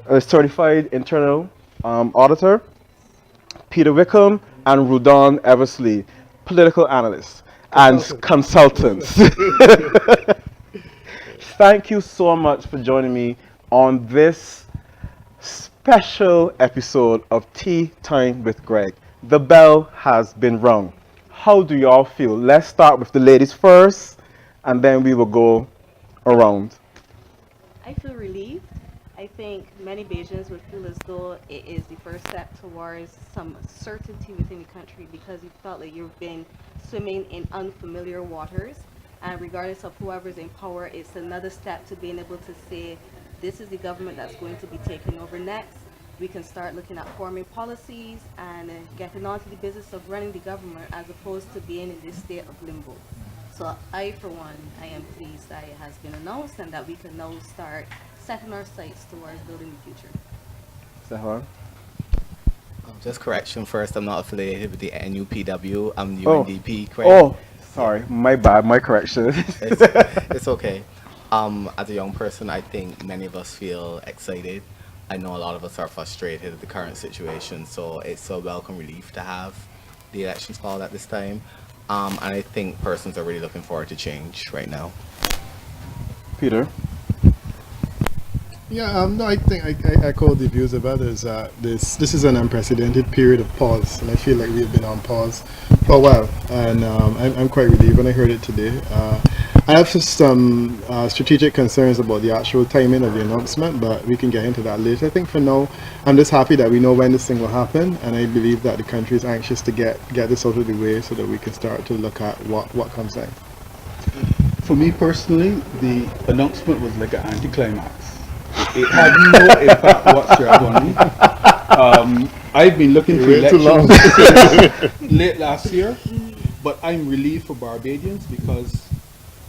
a certified internal auditor, Peter Wickham, and Rudon Eversley, political analysts and Consultant. consultants. Thank you so much for joining me on this special episode of Tea Time with Greg. The bell has been rung. How do y'all feel? Let's start with the ladies first, and then we will go around. I feel relieved. I think many Bajans would feel as though it is the first step towards some certainty within the country because you felt like you've been swimming in unfamiliar waters. And regardless of whoever's in power, it's another step to being able to say, this is the government that's going to be taking over next. We can start looking at forming policies and getting on to the business of running the government as opposed to being in this state of limbo. So I, for one, I am pleased that it has been announced and that we can now start setting our sights towards building the future. Sahar? Just correction first, I'm not affiliated with the NUPW. I'm Oh, UNDP, correct? oh, sorry, my bad, my correction. It's, it's okay. As a young person, I think many of us feel excited. I know a lot of us are frustrated at the current situation, so it's a welcome relief to have the elections called at this time. And I think persons are really looking forward to change right now. Peter? Yeah, no, I think I echo the views of others. This is an unprecedented period of pause, and I feel like we've been on pause for a while, and I'm quite relieved when I heard it today. I have some strategic concerns about the actual timing of the announcement, but we can get into that later. I think for now, I'm just happy that we know when this thing will happen, and I believe that the country is anxious to get this out of the way so that we can start to look at what comes next. For me personally, the announcement was like an anticlimax. It had no impact whatsoever on me. I've been looking for You waited too long. elections late last year, but I'm relieved for Barbadians because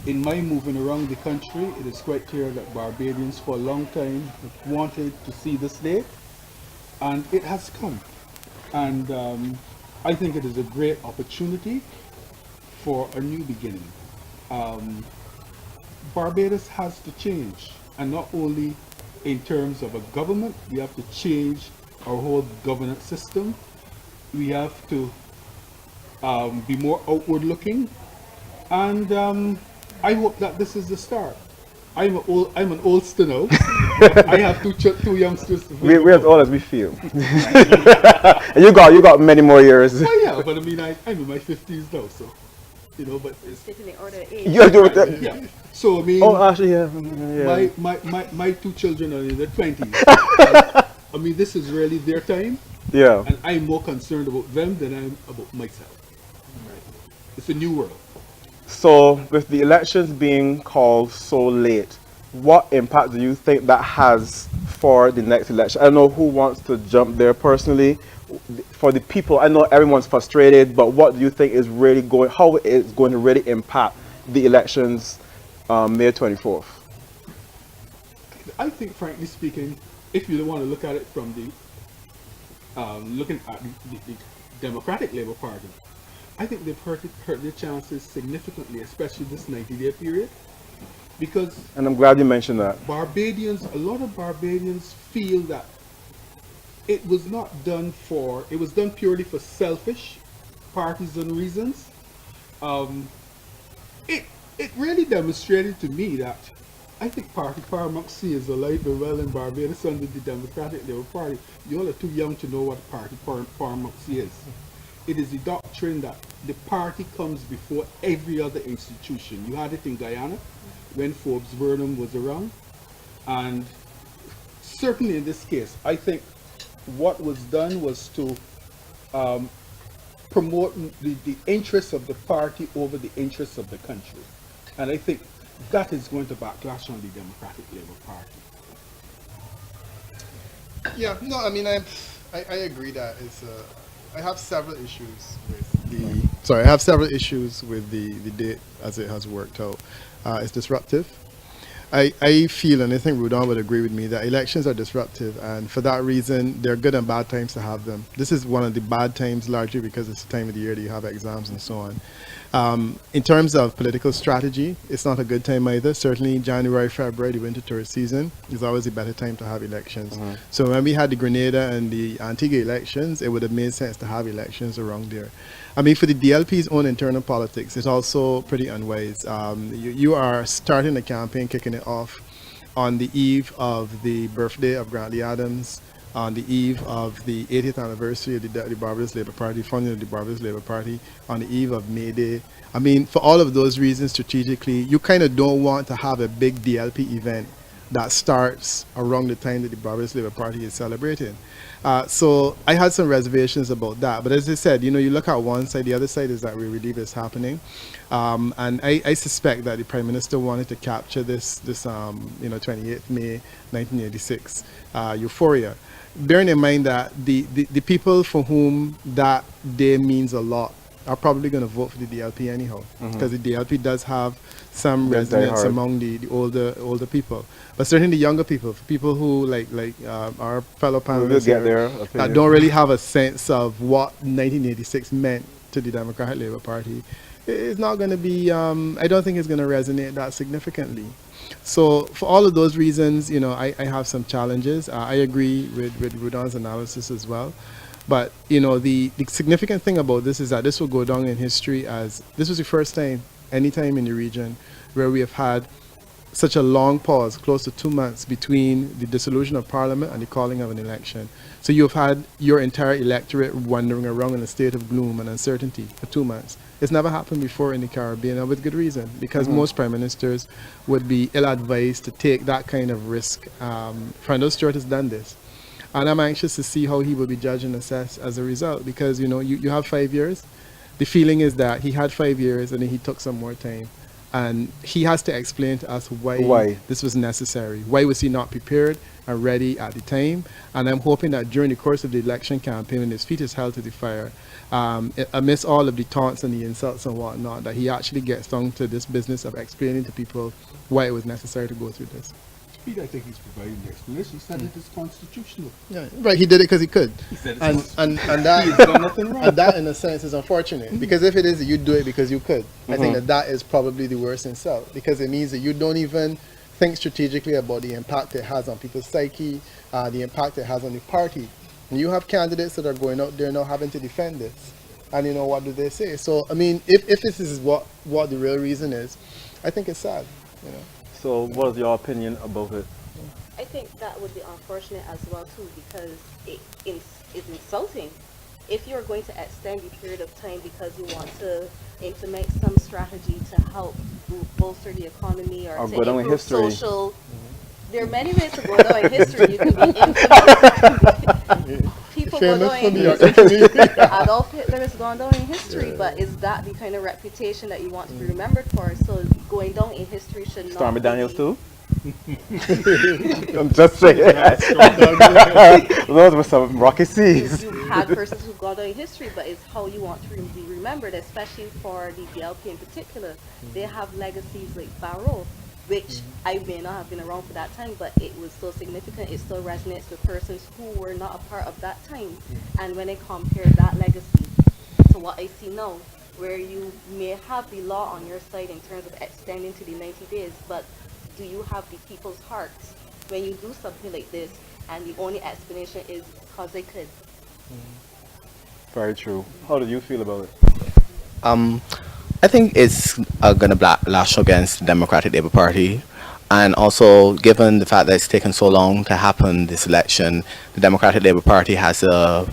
in my moving around the country, it is quite clear that Barbadians for a long time have wanted to see this day, and it has come. And I think it is a great opportunity for a new beginning. Barbados has to change, and not only in terms of a government, we have to change our whole governance system. We have to be more outward looking, and I hope that this is the start. I'm an oldster now. I have two youngsters. To We're as old as we feel. And you got many more years. Oh yeah, but I mean, I'm in my 50s now, so but It's sitting in order of age. You gotta do with that. yeah. So I mean, Oh, actually, yeah. my two children are in their 20s. I mean, this is really their time, Yeah. and I'm more concerned about them than I'm about myself. Right? It's a new world. So, with the elections being called so late, what impact do you think that has for the next election? I don't know who wants to jump there personally. For the people, I know everyone's frustrated, but what do you think is really how it's going to really impact the elections May 24th? I think, frankly speaking, if you want to look at it from the looking at the Democratic Labour Party, I think they've hurt their chances significantly, especially this 90-day period, because And I'm glad you mentioned that. a lot of Barbadians feel that it was done purely for selfish, partisan reasons. Um, it really demonstrated to me that I think Party Paramountcy is alive and well in Barbados under the Democratic Labour Party. You all are too young to know what Party Paramountcy is. It is the doctrine that the party comes before every other institution. You had it in Guyana when Forbes Burnham was around, and certainly in this case, I think what was done was to promote the interests of the party over the interests of the country. And I think that is going to backlash on the Democratic Labour Party. Yeah, no, I mean, I agree that I have several issues with the date as it has worked out. It's disruptive. I feel, and I think Rudon would agree with me, that elections are disruptive, and for that reason, there are good and bad times to have them. This is one of the bad times, largely because it's the time of the year that you have exams and so on. In terms of political strategy, it's not a good time either. Certainly, January, February, the winter tourist season is always a better time to have elections. So when we had the Grenada and the Antigua elections, it would have made sense to have elections around there. I mean, for the DLP's own internal politics, it's also pretty unwise. You are starting a campaign, kicking it off on the eve of the birthday of Grantley Adams, on the eve of the 80th anniversary of the Barbados Labour Party, founding of the Barbados Labour Party, on the eve of May Day. I mean, for all of those reasons, strategically, you kind of don't want to have a big DLP event that starts around the time that the Barbados Labour Party is celebrating. So I had some reservations about that. But as I said, you know, you look at one side, the other side is that we relief is happening. And I suspect that the Prime Minister wanted to capture this 28th May 1986 euphoria. Bearing in mind that the people for whom that day means a lot are probably going to vote for the DLP anyhow, because the DLP does have some They're resonance diehard. among the older people, but certainly the younger people, for people who like our fellow We'll panelists get here, their that opinion. don't really have a sense of what 1986 meant to the Democratic Labour Party. It's not going to be. I don't think it's going to resonate that significantly. So for all of those reasons, you know, I have some challenges. I agree with Rudon's analysis as well. But, you know, the significant thing about this is that this will go down in history as this was the first time, any time in the region, where we have had such a long pause, close to 2 months, between the dissolution of Parliament and the calling of an election. So you've had your entire electorate wandering around in a state of gloom and uncertainty for 2 months. It's never happened before in the Caribbean, and with good reason, because most prime ministers would be ill-advised to take that kind of risk. Fernando Stewart has done this. And I'm anxious to see how he will be judged and assessed as a result, because, you know, you have 5 years. The feeling is that he had 5 years and then he took some more time. And he has to explain to us why this was necessary. Why was he not prepared and ready at the time? And I'm hoping that during the course of the election campaign, when his feet is held to the fire, amidst all of the taunts and the insults and whatnot, that he actually gets down to this business of explaining to people why it was necessary to go through this. Speed, I think he's providing the explanation. He said it is constitutional. Yeah, right. He did it because he could, He said it's and constitutional. and that He's done nothing wrong. and that in a sense is unfortunate, because if it is that you do it because you could, I think that is probably the worst insult, because it means that you don't even think strategically about the impact it has on people's psyche, the impact it has on the party. And you have candidates that are going out there now having to defend this, and you know, what do they say? So I mean, if this is what the real reason is, I think it's sad, you know. So what is your opinion about it? I think that would be unfortunate as well too, because it's insulting. If you're going to extend the period of time because you want to implement some strategy to help bolster the economy or Or to go down in improve history. social, there are many ways to go down in history. You can be infamous. People go Famous down for in New York history. Infamy. Adolf Hitler is going down in history, but is that the kind of reputation that you want to be remembered for? So going down in history should not Stormy be Daniels the- too? I'm just saying. Those were some rocky seas. You had persons who've gone down in history, but it's how you want to be remembered, especially for the BLP in particular. They have legacies like Barrow, which I may not have been around for that time, but it was so significant, it still resonates with persons who were not a part of that time. And when I compare that legacy to what I see now, where you may have the law on your side in terms of extending to the 90 days, but do you have the people's hearts when you do something like this, and the only explanation is because they could? Very true. How do you feel about it? I think it's going to backlash against the Democratic Labour Party. And also, given the fact that it's taken so long to happen, this election, the Democratic Labour Party has a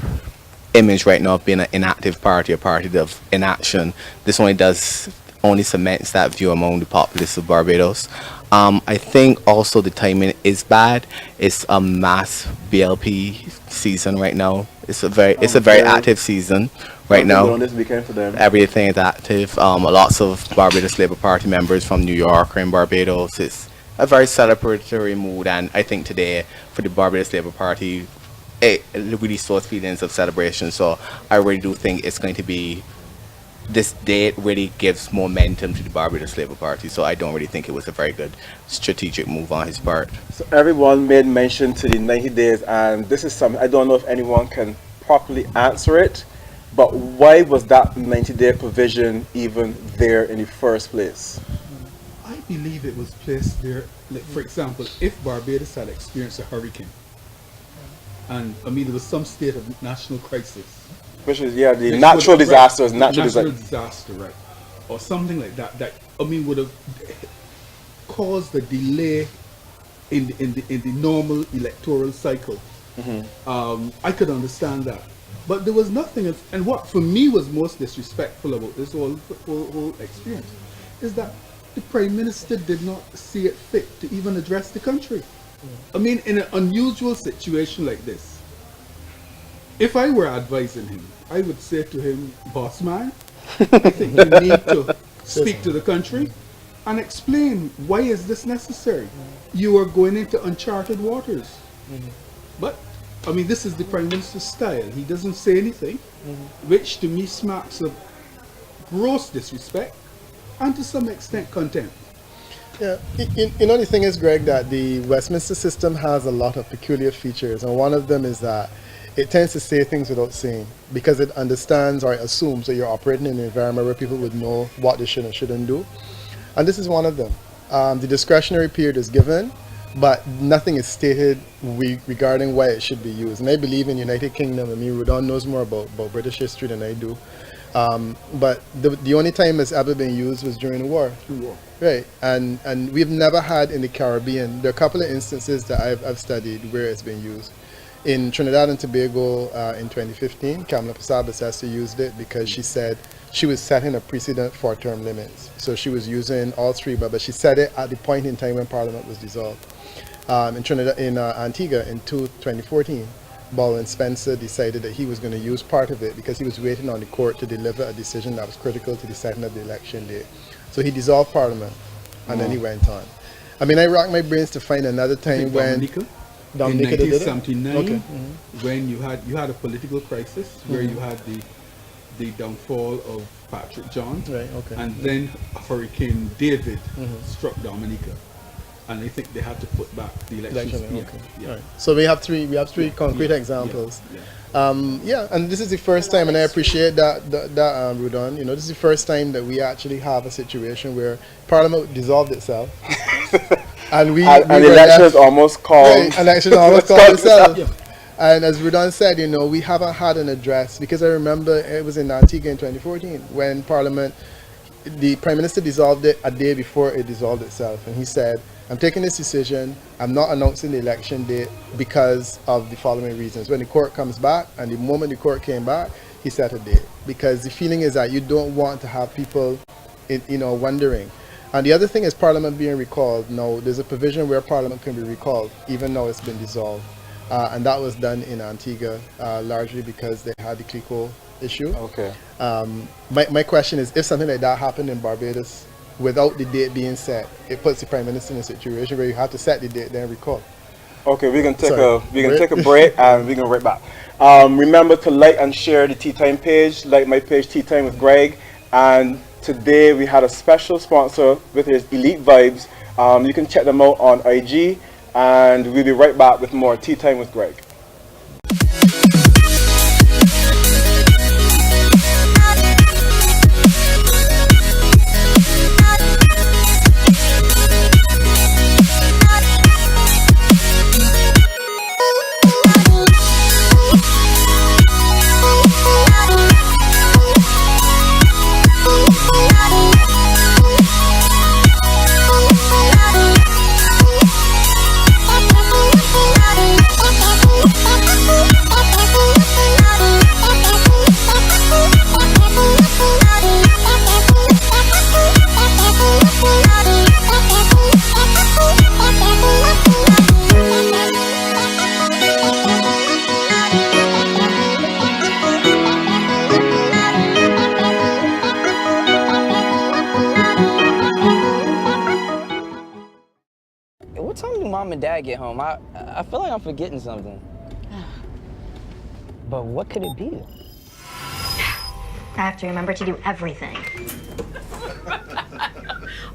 image right now of being an inactive party, a party of inaction. This only cements that view among the populace of Barbados. I think also the timing is bad. It's a mass BLP season right now. It's a very active season right now. On this weekend for them. Everything is active. Lots of Barbados Labour Party members from New York are in Barbados. It's a very celebratory mood, and I think today for the Barbados Labour Party, it really shows feelings of celebration. So I really do think it's going to be, this date really gives momentum to the Barbados Labour Party. So I don't really think it was a very good strategic move on his part. So everyone made mention to the 90 days, and this is something I don't know if anyone can properly answer it. But why was that 90-day provision even there in the first place? I believe it was placed there, like, for example, if Barbados had experienced a hurricane, and I mean there was some state of national crisis, Which is, yeah, the which natural would- disasters, right, natural natural disasters. disaster, right, or something like that, that I mean would have caused a delay in the normal electoral cycle. I could understand that, but there was nothing. And what for me was most disrespectful about this whole experience is that the Prime Minister did not see it fit to even address the country. I mean, in an unusual situation like this, if I were advising him, I would say to him, boss man, I think you need to speak to the country and explain why is this necessary. You are going into uncharted waters. But, I mean, this is the Prime Minister's style. He doesn't say anything, which to me smacks of gross disrespect and to some extent contempt. Yeah, you know the thing is, Greg, that the Westminster system has a lot of peculiar features, and one of them is that it tends to say things without saying because it understands or it assumes that you're operating in an environment where people would know what they should and shouldn't do, and this is one of them. The discretionary period is given, but nothing is stated regarding why it should be used. And I believe in United Kingdom. I mean, Rudon knows more about British history than I do. But the only time it's ever been used was during the war. Right, and we've never had in the Caribbean. There are a couple of instances that I've studied where it's been used. In Trinidad and Tobago in 2015, Kamala Persad-Bissessar used it because she said she was setting a precedent for term limits. So she was using all three, but she said it at the point in time when Parliament was dissolved. In Trinidad, in Antigua in 2014, Baldwin Spencer decided that he was going to use part of it because he was waiting on the court to deliver a decision that was critical to the setting of the election date. So he dissolved Parliament, and then he went on. I mean, I racked my brains to find another time when Dominica did it? in 1979, Okay. when you had a political crisis where you had the downfall of Patrick John, Right, okay. and then Hurricane David struck Dominica, and I think they had to put back the elections. Election, okay. Yeah. All right. So we have three concrete examples. Yeah. And this is the first time, and I appreciate that Rudon. You know, this is the first time that we actually have a situation where Parliament dissolved itself, and we And were elections left- almost called. Right, elections almost called itself. And as Rudon said, you know, we haven't had an address because I remember it was in Antigua in 2014 when Parliament, the Prime Minister dissolved it a day before it dissolved itself, and he said, I'm taking this decision, I'm not announcing the election date because of the following reasons. When the court comes back, and the moment the court came back, he set a date. Because the feeling is that you don't want to have people, wondering. And the other thing is Parliament being recalled. Now, there's a provision where Parliament can be recalled, even though it's been dissolved. And that was done in Antigua, largely because they had the CLICO issue. Okay. My question is, if something like that happened in Barbados, without the date being set, it puts the Prime Minister in a situation where you have to set the date, then recall. Okay, we're gonna take Sorry. take a break and we're gonna right back. Remember to like and share the Teatime page, like my page Teatime with Greg. And today we had a special sponsor with his Elite Vibes. You can check them out on IG, and we'll be right back with more Teatime with Greg. What time do Mom and Dad get home? I feel like I'm forgetting something. But what could it be? I have to remember to do everything.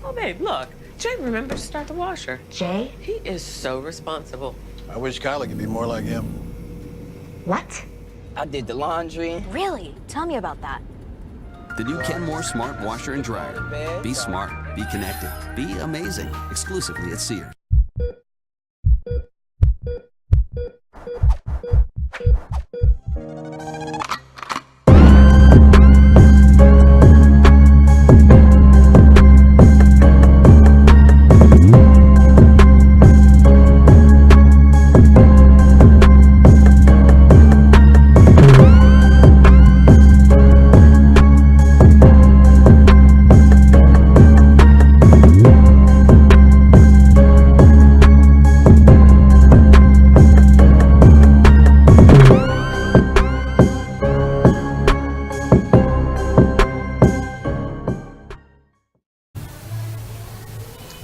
Oh, babe, look. Jay remembered to start the washer. Jay? He is so responsible. I wish Kyla could be more like him. What? I did the laundry. Really? Tell me about that. The new Kenmore Smart Washer and Dryer. Be smart, be connected, be amazing. Exclusively at Sears.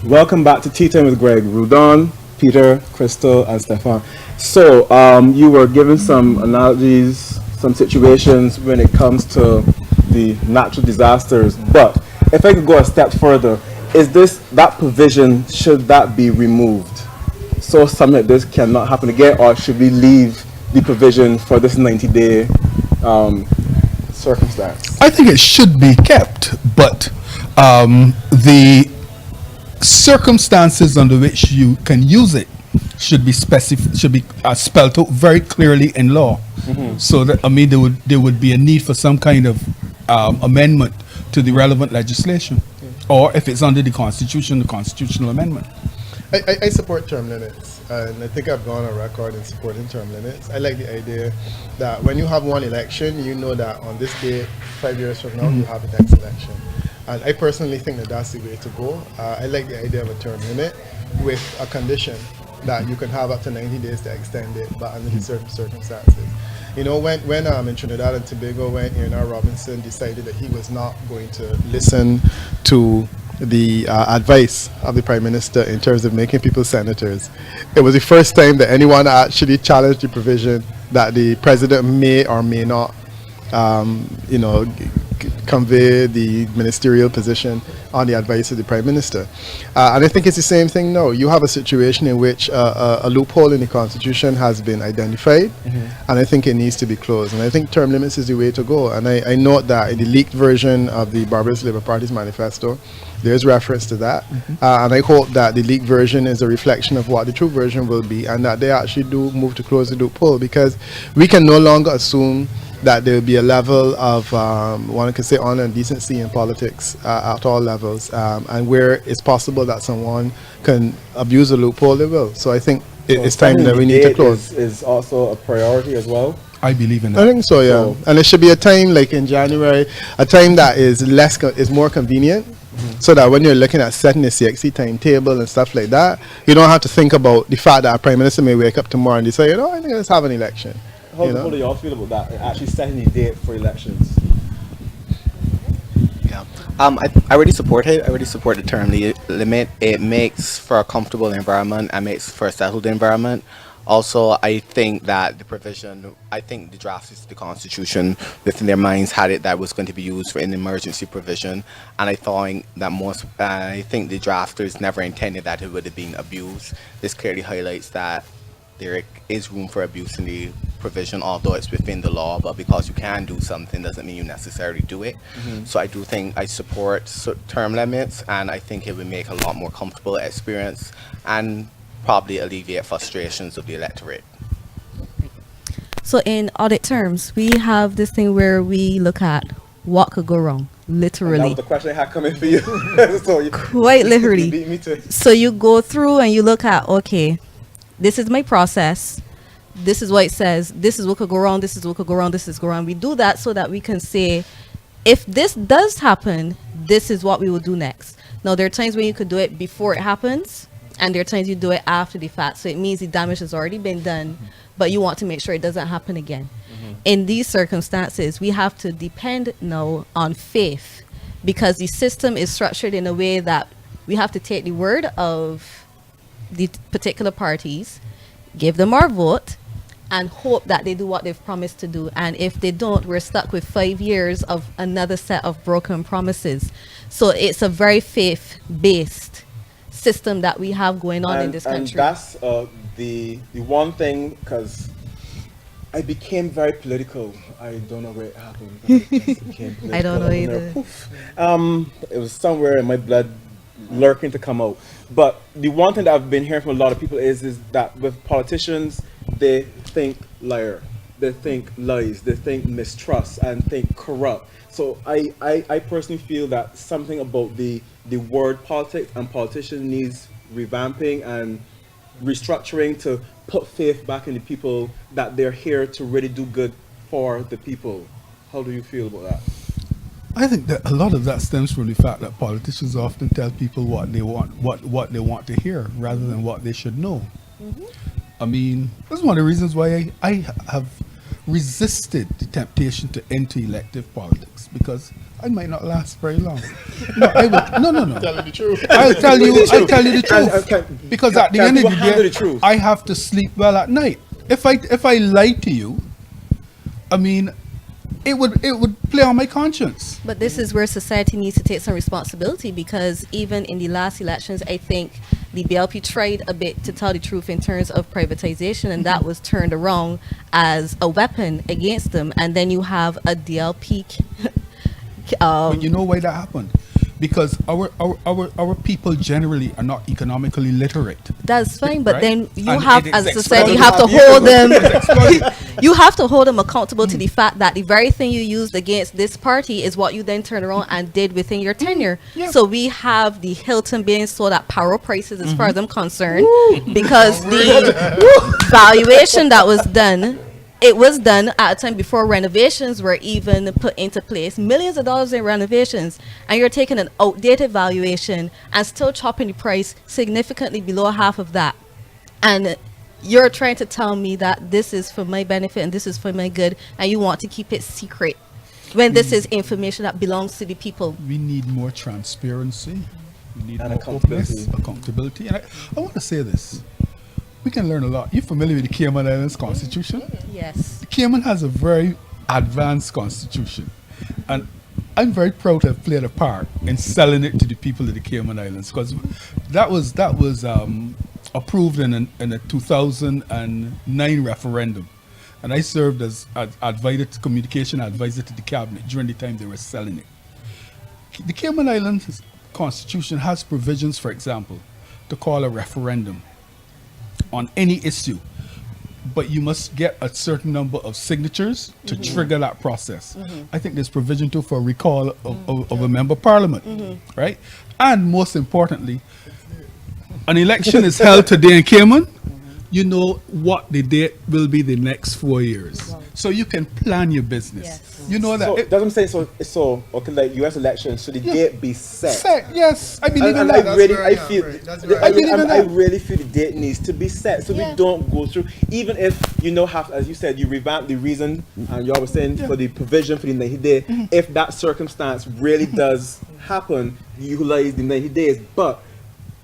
Welcome back to Teatime with Greg, Rudon, Peter, Crystal, and Stefan. So, you were given some analogies, some situations when it comes to the natural disasters. But if I could go a step further, is that provision, should that be removed? So something like this cannot happen again, or should we leave the provision for this 90-day circumstance? I think it should be kept, but the circumstances under which you can use it should be spelled out very clearly in law. So that there would be a need for some kind of amendment to the relevant legislation, or if it's under the Constitution, the constitutional amendment. I support term limits, and I think I've gone on record in supporting term limits. I like the idea that when you have one election, you know that on this day, 5 years from now, you have the next election. And I personally think that that's the way to go. I like the idea of a term limit with a condition that you can have up to 90 days to extend it, but under certain circumstances. You know, when in Trinidad and Tobago, when Aaron Robinson decided that he was not going to listen to the advice of the Prime Minister in terms of making people senators, it was the first time that anyone actually challenged the provision that the President may or may not, convey the ministerial position on the advice of the Prime Minister. And I think it's the same thing now. You have a situation in which a loophole in the Constitution has been identified, and I think it needs to be closed. And I think term limits is the way to go. And I note that in the leaked version of the Barbados Labour Party's manifesto, there's reference to that. And I hope that the leaked version is a reflection of what the true version will be, and that they actually do move to close the loophole, because we can no longer assume that there will be a level of, one can say, honor and decency in politics at all levels. And where it's possible that someone can abuse a loophole, they will. So I think it's time that we need to close. Is also a priority as well. I believe in that. I think so, yeah. And it should be a time like in January, a time that is is more convenient, so that when you're looking at setting the CXC timetable and stuff like that, you don't have to think about the fact that a Prime Minister may wake up tomorrow and decide, I think let's have an election. How do y'all feel about that? Actually setting the date for elections. Yeah, I already support it. I already support the term limit. It makes for a comfortable environment and makes for a settled environment. Also, I think that the provision, I think the drafters of the Constitution within their minds had it that was going to be used for an emergency provision, and I think the drafters never intended that it would have been abused. This clearly highlights that there is room for abuse in the provision, although it's within the law, but because you can do something doesn't mean you necessarily do it. So I do think I support term limits, and I think it would make a lot more comfortable experience and probably alleviate frustrations of the electorate. So in audit terms, we have this thing where we look at what could go wrong, literally. That was the question I had coming for you. So Quite literally. You beat me to it. So you go through and you look at, okay, this is my process. This is what it says. This is what could go wrong. This is what could go wrong. This is go wrong. We do that so that we can say, if this does happen, this is what we will do next. Now, there are times when you could do it before it happens, and there are times you do it after the fact. So it means the damage has already been done, but you want to make sure it doesn't happen again. In these circumstances, we have to depend now on faith, because the system is structured in a way that we have to take the word of the particular parties, give them our vote, and hope that they do what they've promised to do. And if they don't, we're stuck with 5 years of another set of broken promises. So it's a very faith-based system that we have going on in this country. And that's the one thing, because I became very political. I don't know where it happened. But I just became political. I don't know and then either. poof. It was somewhere in my blood lurking to come out. But the one thing that I've been hearing from a lot of people is that with politicians, they think liar, they think lies, they think mistrust, and think corrupt. So I personally feel that something about the word politics and politician needs revamping and restructuring to put faith back in the people that they're here to really do good for the people. How do you feel about that? I think that a lot of that stems from the fact that politicians often tell people what they want, what they want to hear, rather than what they should know. I mean, that's one of the reasons why I have resisted the temptation to enter elective politics, because I might not last very long. No, I will. No. Telling the truth. I'll tell you the truth. Can- Because at the end of people the handle day, the truth? I have to sleep well at night. If I lie to you, I mean, it would play on my conscience. But this is where society needs to take some responsibility, because even in the last elections, I think the BLP tried a bit to tell the truth in terms of privatization, and that was turned around as a weapon against them. And then you have a DLP. But you know why that happened? Because our people generally are not economically literate. That's fine, but Right? then you And have, it as a is society, you exploited. have to hold them. You have to hold them accountable to the fact that the very thing you used against this party is what you then turned around and did within your tenure. Yeah. So we have the Hilton being sold at power prices, as far as I'm concerned, because the valuation that was done. It was done at a time before renovations were even put into place. Millions of dollars in renovations, and you're taking an outdated valuation and still chopping the price significantly below half of that. And you're trying to tell me that this is for my benefit and this is for my good, and you want to keep it secret when this is information that belongs to the people. We need more transparency. We need And more openness, accountability. And I want to say this. We can learn a lot. You're familiar with the Cayman Islands Constitution? Yes. The Cayman has a very advanced constitution. And I'm very proud to have played a part in selling it to the people of the Cayman Islands, because that was approved in a 2009 referendum. And I served as communication advisor to the cabinet during the time they were selling it. The Cayman Islands Constitution has provisions, for example, to call a referendum on any issue, but you must get a certain number of signatures to trigger that process. I think there's provision too for recall of a member of parliament, right? And most importantly, an election is held today in Cayman. You know what the date will be the next 4 years, so you can plan your business. Yes. You know that. So that's what I'm saying. So okay, like U.S. elections, should the date be set? Yes, I believe in And that. I really, where I I am, feel, right. That's where I, I believe in I that. really feel the date needs to be set, so we don't go through. Even if have, as you said, you revamp the reason, and you always saying for the provision for the 90 day. If that circumstance really does happen, you utilize the 90 days. But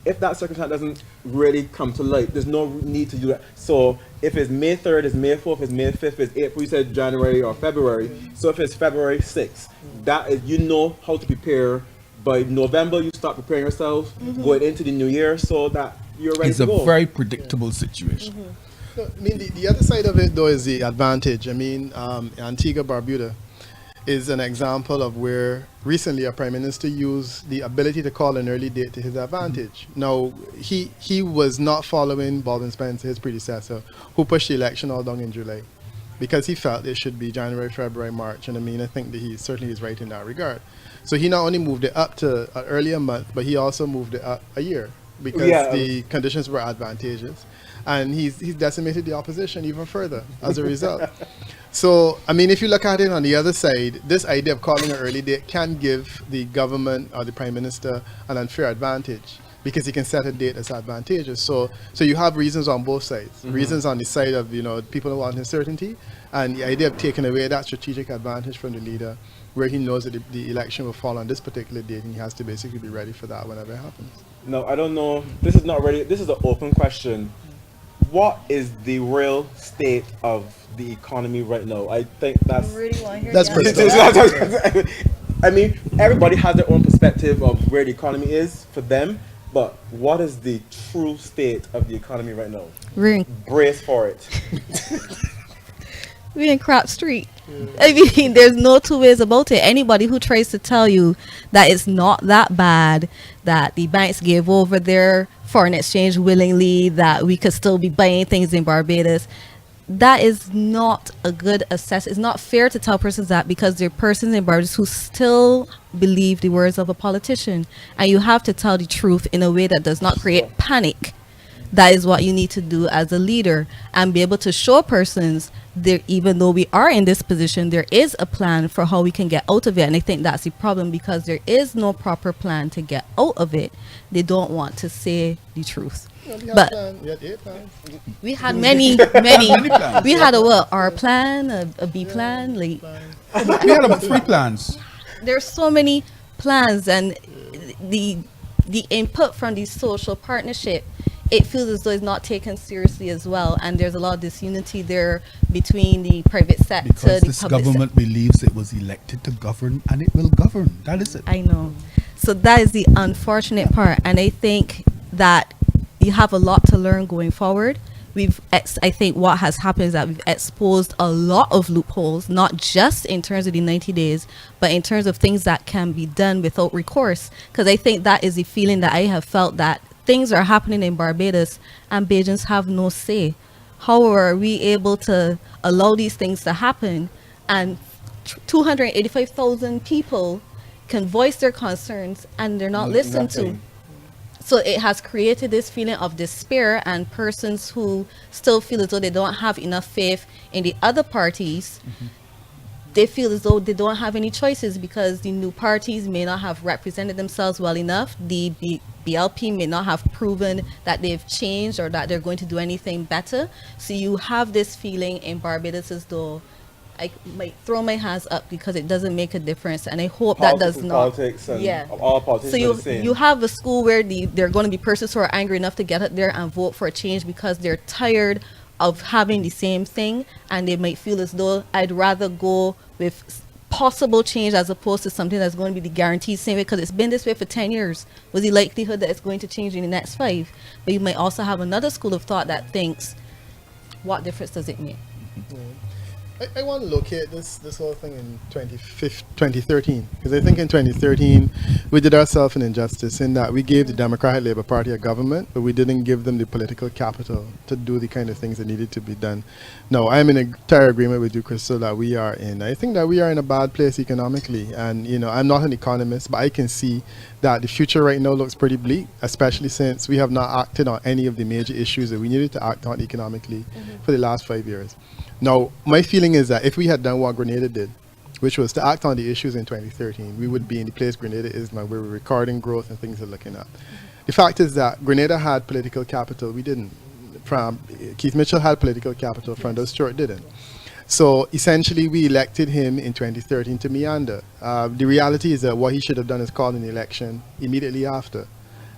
if that circumstance doesn't really come to light, there's no need to do that. So if it's May 3rd, it's May 4th, it's May 5th, it's April, you said January or February. So if it's February 6th, that is, you know how to prepare. By November, you start preparing yourself going into the new year, so that you're ready It's to a go. very predictable situation. No, I mean, the other side of it, though, is the advantage. I mean, Antigua Barbuda is an example of where recently a prime minister used the ability to call an early date to his advantage. Now, he was not following Baldwin Spencer, his predecessor, who pushed the election all down in July, because he felt it should be January, February, March. And I mean, I think that he certainly is right in that regard. So he not only moved it up to an earlier month, but he also moved it up a year, because the conditions were advantageous. And he's decimated the opposition even further as a result. So, I mean, if you look at it on the other side, this idea of calling an early date can give the government or the prime minister an unfair advantage, because he can set a date that's advantageous. So you have reasons on both sides. Reasons on the side of, people who want uncertainty, and the idea of taking away that strategic advantage from the leader, where he knows that the election will fall on this particular date, and he has to basically be ready for that whenever it happens. No, I don't know. This is not ready. This is an open question. What is the real state of the economy right now? I think that's. That's personal. I mean, everybody has their own perspective of where the economy is for them, but what is the true state of the economy right now? Brace for it. We in crap street. I mean, there's no two ways about it. Anybody who tries to tell you that it's not that bad, that the banks gave over their foreign exchange willingly, that we could still be buying things in Barbados, that is not a good assess. It's not fair to tell persons that, because there are persons in Barbados who still believe the words of a politician, and you have to tell the truth in a way that does not create panic. That is what you need to do as a leader, and be able to show persons there, even though we are in this position, there is a plan for how we can get out of it. And I think that's the problem, because there is no proper plan to get out of it. They don't want to say the truth. But we had 8 plans. we had many. plans. We had a what? R plan, a B plan. Like, We had about 3 plans. there's so many plans, and the input from the social partnership, it feels as though it's not taken seriously as well, and there's a lot of disunity there between the private sector, Because the this public government believes it was elected to govern and it will govern. That is it. I know. So that is the unfortunate part, and I think that you have a lot to learn going forward. I think what has happened is that we've exposed a lot of loopholes, not just in terms of the 90 days, but in terms of things that can be done without recourse. Because I think that is the feeling that I have felt, that things are happening in Barbados and Bajans have no say. How are we able to allow these things to happen, and 285,000 people can voice their concerns and they're not listened to? So it has created this feeling of despair, and persons who still feel as though they don't have enough faith in the other parties, they feel as though they don't have any choices, because the new parties may not have represented themselves well enough. The BLP may not have proven that they've changed or that they're going to do anything better. So you have this feeling in Barbados as though I might throw my hands up, because it doesn't make a difference, and I hope that does not. Politics and all politics So are the same. you have a school where there are going to be persons who are angry enough to get out there and vote for a change, because they're tired of having the same thing, and they might feel as though I'd rather go with possible change as opposed to something that's going to be the guaranteed same way, because it's been this way for 10 years. With the likelihood that it's going to change in the next 5. But you might also have another school of thought that thinks, what difference does it make? I want to locate this whole thing in 2013, because I think in 2013 we did ourselves an injustice in that we gave the Democratic Labour Party a government, but we didn't give them the political capital to do the kind of things that needed to be done. Now, I'm in entire agreement with you, Crystal, that I think that we are in a bad place economically, and I'm not an economist, but I can see that the future right now looks pretty bleak, especially since we have not acted on any of the major issues that we needed to act on economically for the last 5 years. Now, my feeling is that if we had done what Grenada did, which was to act on the issues in 2013, we would be in the place Grenada is now, where we're recording growth and things we're looking at. The fact is that Grenada had political capital. We didn't. Keith Mitchell had political capital. Freundel Stewart didn't. So essentially, we elected him in 2013 to meander. The reality is that what he should have done is call an election immediately after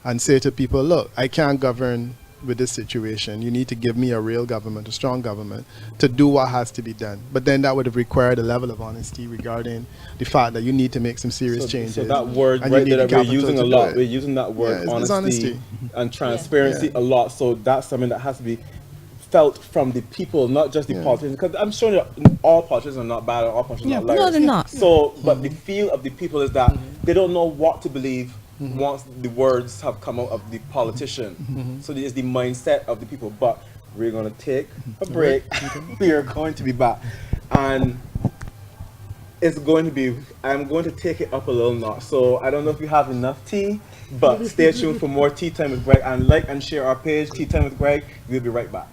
and say to people, look, I can't govern with this situation. You need to give me a real government, a strong government, to do what has to be done. But then that would have required a level of honesty regarding the fact that you need to make some serious changes. So that word and right there the that we're capital using to a do lot. it. We're using that word, it's honesty and transparency a lot. So that's something that has to be felt from the people, not just the politicians. Because I'm sure that all politicians are not bad, or all politicians are not liars. No, they're not. So, but the feel of the people is that they don't know what to believe once the words have come out of the politician. So there's the mindset of the people. But we're going to take a break. We are going to be back. And it's going to be, I'm going to take it up a little notch. So I don't know if you have enough tea, but stay tuned for more Tea Time with Greg, and like and share our page, Tea Time with Greg. We'll be right back.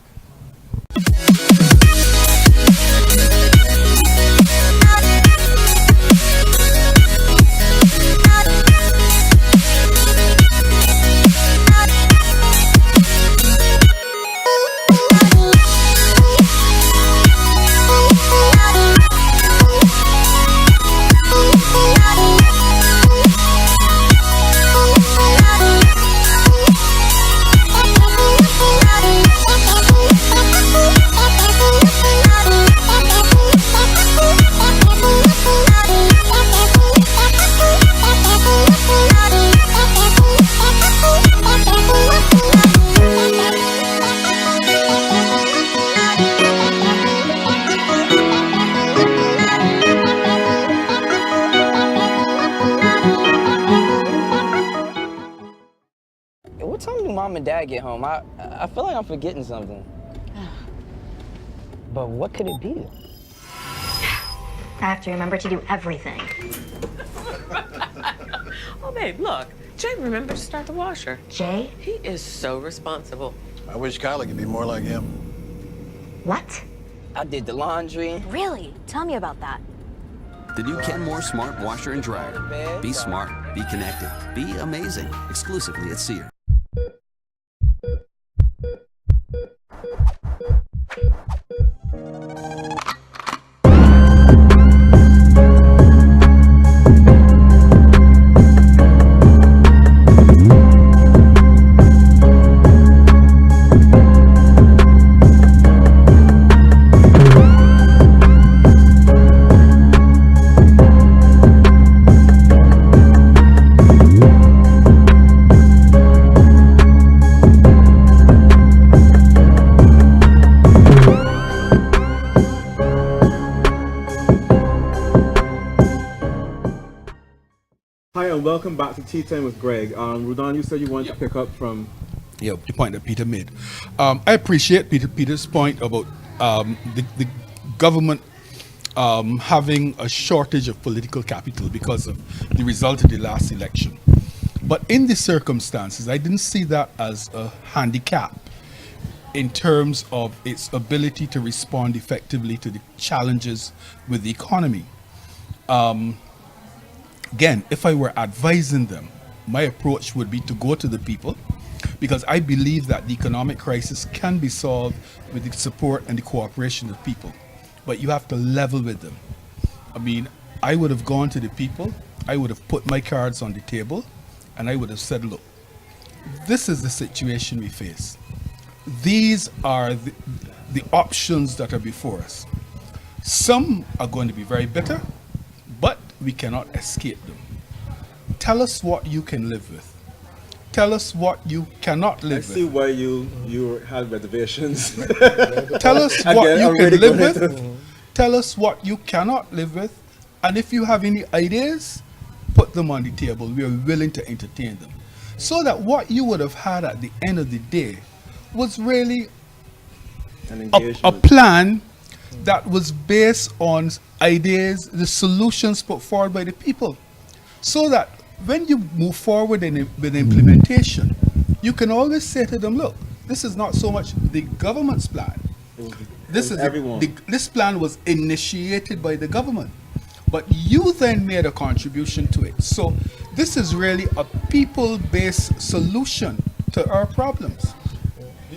mom and dad get home, I feel like I'm forgetting something. But what could it be? I have to remember to do everything. Oh, babe, look. Jay remembered to start the washer. Jay? He is so responsible. I wish Kylie could be more like him. What? I did the laundry. Really? Tell me about that. The new Kenmore Smart Washer and Dryer. Be smart, be connected, be amazing. Exclusively at Sears. Hi and welcome back to Tea Time with Greg. Rudon, you said you wanted to pick up from. Yeah, the point that Peter made. I appreciate Peter's point about the government having a shortage of political capital because of the result of the last election. But in the circumstances, I didn't see that as a handicap in terms of its ability to respond effectively to the challenges with the economy. Again, if I were advising them, my approach would be to go to the people, because I believe that the economic crisis can be solved with the support and the cooperation of people. But you have to level with them. I mean, I would have gone to the people, I would have put my cards on the table, and I would have said, look, this is the situation we face. These are the options that are before us. Some are going to be very bitter, but we cannot escape them. Tell us what you can live with. Tell us what you cannot live with. I see why you had reservations. Tell us what you can live with. Tell us what you cannot live with. And if you have any ideas, put them on the table. We are willing to entertain them. So that what you would have had at the end of the day was really a plan that was based on ideas, the solutions put forward by the people. So that when you move forward with implementation, you can always say to them, look, this is not so much the government's plan. This plan was initiated by the government, but you then made a contribution to it. So this is really a people-based solution to our problems.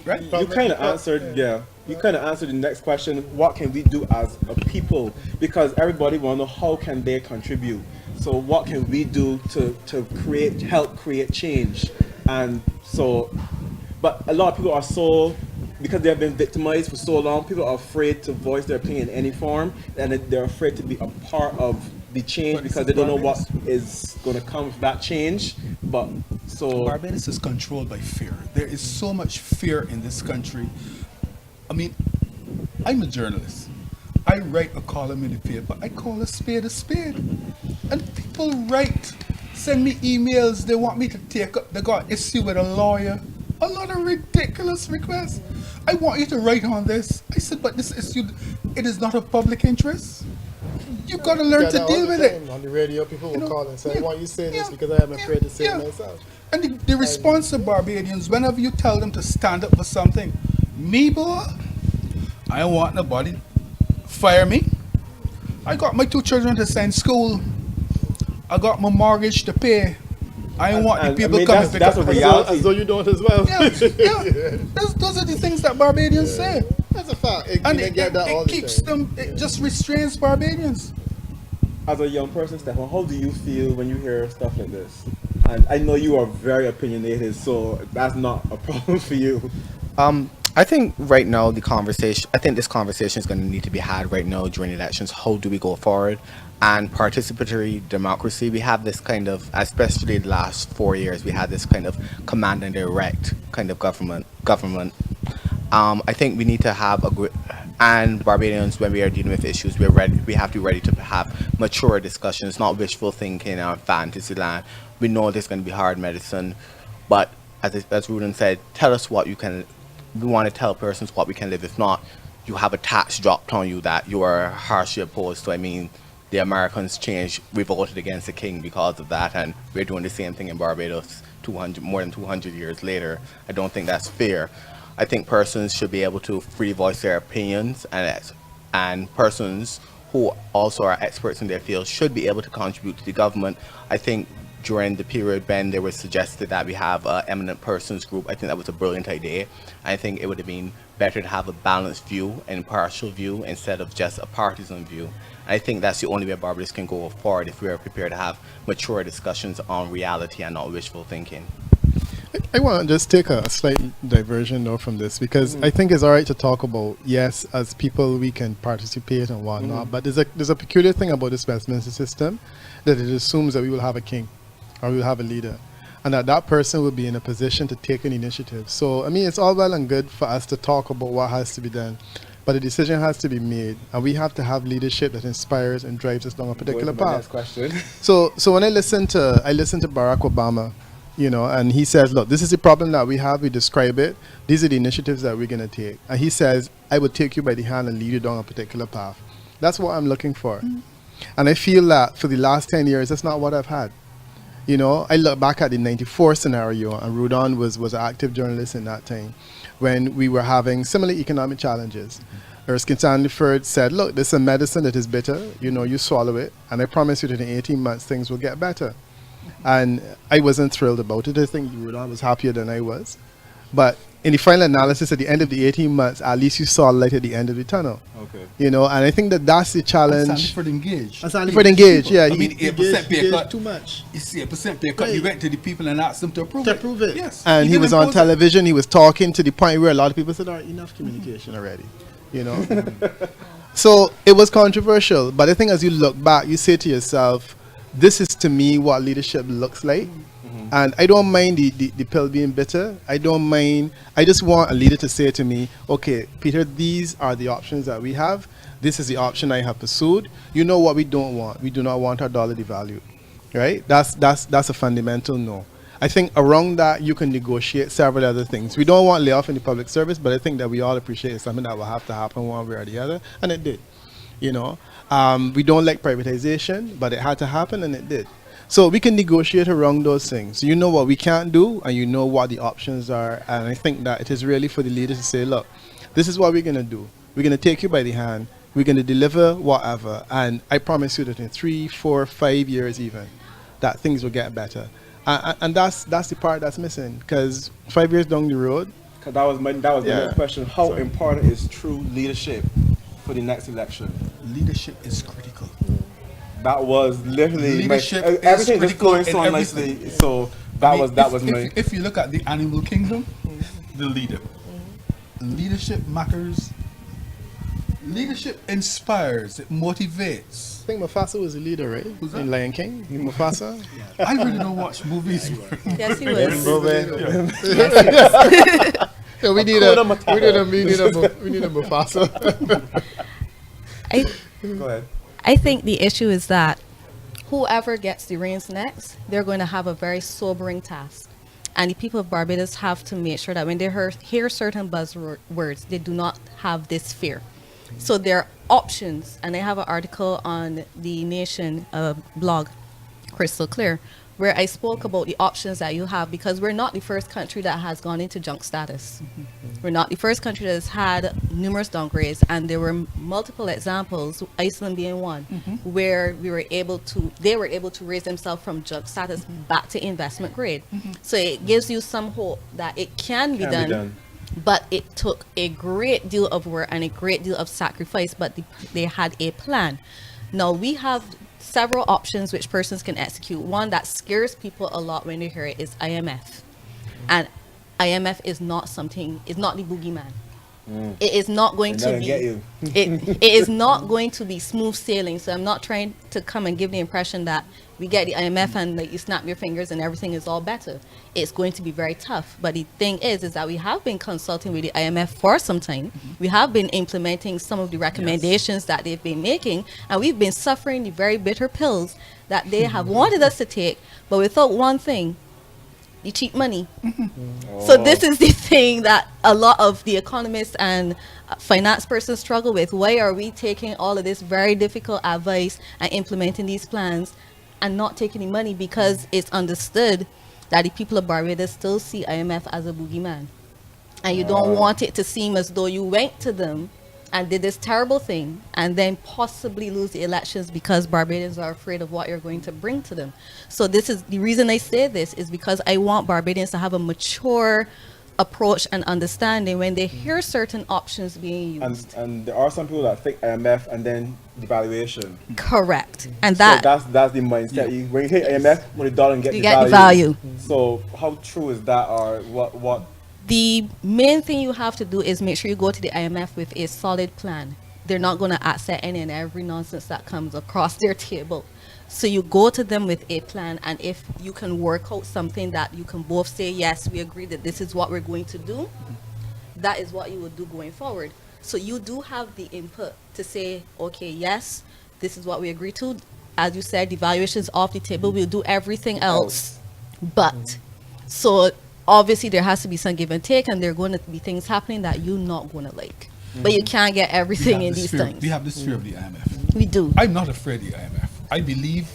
Right? You kind of answered, you kind of answered the next question, what can we do as a people? Because everybody want to know how can they contribute. So what can we do to help create change? And so, but a lot of people are so, because they have been victimized for so long, people are afraid to voice their opinion in any form, and they're afraid to be a part of the change because they don't know what is going to come with that change. But so Barbados is controlled by fear. There is so much fear in this country. I mean, I'm a journalist. I write a column in the paper. I call a spade, and people send me emails. They want me to they got issue with a lawyer. A lot of ridiculous requests. I want you to write on this. I said, but this issue, it is not of public interest. You've got to learn to deal with it. On the radio, people will call and say, why you say this? Because I am afraid to say it myself. And the response of Barbadians, whenever you tell them to stand up for something, me, boy, I don't want nobody fire me. I got my 2 children to send school. I got my mortgage to pay. I don't want the people coming to pick up. That's a reality. As though you don't as well. Yeah. Those are the things that Barbadians say. That's a fact. It just restrains Barbadians. As a young person, Stefan, how do you feel when you hear stuff like this? And I know you are very opinionated, so that's not a problem for you. I think right now this conversation is going to need to be had right now during elections. How do we go forward? And participatory democracy, we have this kind of, especially the last 4 years, we had this kind of command and direct kind of government. I think we need to have and Barbadians, when we are dealing with issues, we have to be ready to have mature discussions, not wishful thinking or fantasy land. We know there's going to be hard medicine, but as Ruben said, tell us what you can. We want to tell persons what we can live. If not, you have a tax dropped on you that you are harshly opposed to. I mean, the Americans revolted against the king because of that, and we're doing the same thing in Barbados more than 200 years later. I don't think that's fair. I think persons should be able to freely voice their opinions, and persons who also are experts in their field should be able to contribute to the government. I think during the period when they were suggested that we have an eminent persons group, I think that was a brilliant idea. I think it would have been better to have a balanced view, an impartial view, instead of just a partisan view. I think that's the only way Barbados can go forward if we are prepared to have mature discussions on reality and not wishful thinking. I want to just take a slight diversion though from this, because I think it's all right to talk about, yes, as people we can participate and whatnot, but there's a peculiar thing about this Westminster system, that it assumes that we will have a king or we will have a leader, and that person will be in a position to take an initiative. So I mean, it's all well and good for us to talk about what has to be done, but a decision has to be made, and we have to have leadership that inspires and drives us down a particular path. Next question. So when I listen to Barack Obama, you know, and he says, look, this is the problem that we have, we describe it, these are the initiatives that we're going to take. And he says, I will take you by the hand and lead you down a particular path. That's what I'm looking for. And I feel that for the last 10 years, that's not what I've had. You know, I look back at the 94 scenario, and Rudon was an active journalist in that time, when we were having similar economic challenges. Erskine Sandiford said, look, this is a medicine that is bitter, you know, you swallow it, and I promise you that in 18 months things will get better. And I wasn't thrilled about it. I think Rudolph was happier than I was. But in the final analysis, at the end of the 18 months, at least you saw light at the end of the tunnel. Okay. You know, and I think that that's the challenge. Sandiford engaged. Sandiford engaged, yeah. I mean, 8% pay cut. Too much. You see, 8% pay cut. You went to the people and asked them to approve it. Yes. And he was on television. He was talking to the point where a lot of people said, all right, enough communication already. You know? So it was controversial. But I think as you look back, you say to yourself, this is to me what leadership looks like. And I don't mind the pill being bitter. I don't mind. I just want a leader to say to me, okay, Peter, these are the options that we have. This is the option I have pursued. You know what we don't want. We do not want our dollar devalued. Right? That's a fundamental no. I think around that you can negotiate several other things. We don't want layoff in the public service, but I think that we all appreciate it's something that will have to happen one way or the other. And it did. You know? We don't like privatization, but it had to happen, and it did. So we can negotiate around those things. You know what we can't do, and you know what the options are. And I think that it is really for the leaders to say, look, this is what we're going to do. We're going to take you by the hand. We're going to deliver whatever. And I promise you that in 3, 4, 5 years even, that things will get better. And that's the part that's missing. Because 5 years down the road. Because that was the next question. How important is true leadership for the next election? Leadership is critical. That was literally leadership. Everything just flowing so nicely. So that was my. If you look at the animal kingdom, the leader. Leadership matters. Leadership inspires. It motivates. I think Mufasa was the leader, right? Who's that? In Lion King, Mufasa. I really don't watch movies. Yes, he was. Yeah, we need a Mufasa. Go ahead. I think the issue is that whoever gets the reins next, they're going to have a very sobering task. And the people of Barbados have to make sure that when they hear certain buzzwords, they do not have this fear. So there are options, and I have an article on the Nation blog, Crystal Clear, where I spoke about the options that you have, because we're not the first country that has gone into junk status. We're not the first country that has had numerous downgrades, and there were multiple examples, Iceland being one, where they were able to raise themselves from junk status back to investment grade. So it gives you some hope that it can be done. But it took a great deal of work and a great deal of sacrifice, but they had a plan. Now we have several options which persons can execute. One that scares people a lot when they hear it is IMF. And IMF is not the boogeyman. It is not going to be it is not going to be smooth sailing. So I'm not trying to come and give the impression that we get the IMF and you snap your fingers and everything is all better. It's going to be very tough. But the thing is that we have been consulting with the IMF for some time. We have been implementing some of the recommendations that they've been making, and we've been suffering the very bitter pills that they have wanted us to take, but without one thing, the cheap money. So this is the thing that a lot of the economists and finance persons struggle with. Why are we taking all of this very difficult advice and implementing these plans and not taking the money? Because it's understood that the people of Barbados still see IMF as a boogeyman. And you don't want it to seem as though you went to them and did this terrible thing and then possibly lose the elections because Barbadians are afraid of what you're going to bring to them. So this is the reason I say this, is because I want Barbadians to have a mature approach and understanding when they hear certain options being used. And there are some people that think IMF and then devaluation. Correct. And So that that's the mindset. When you hit IMF, when the dollar get you the get value. the value. So how true is that, or what? The main thing you have to do is make sure you go to the IMF with a solid plan. They're not going to accept any and every nonsense that comes across their table. So you go to them with a plan, and if you can work out something that you can both say, yes, we agree that this is what we're going to do, that is what you would do going forward. So you do have the input to say, okay, yes, this is what we agree to. As you said, devaluation's off the table. We'll do everything else. But, so obviously there has to be some give and take, and there are going to be things happening that you're not going to like. But you can't get everything in these things. We have this fear of the IMF. We do. I'm not afraid of the IMF. I believe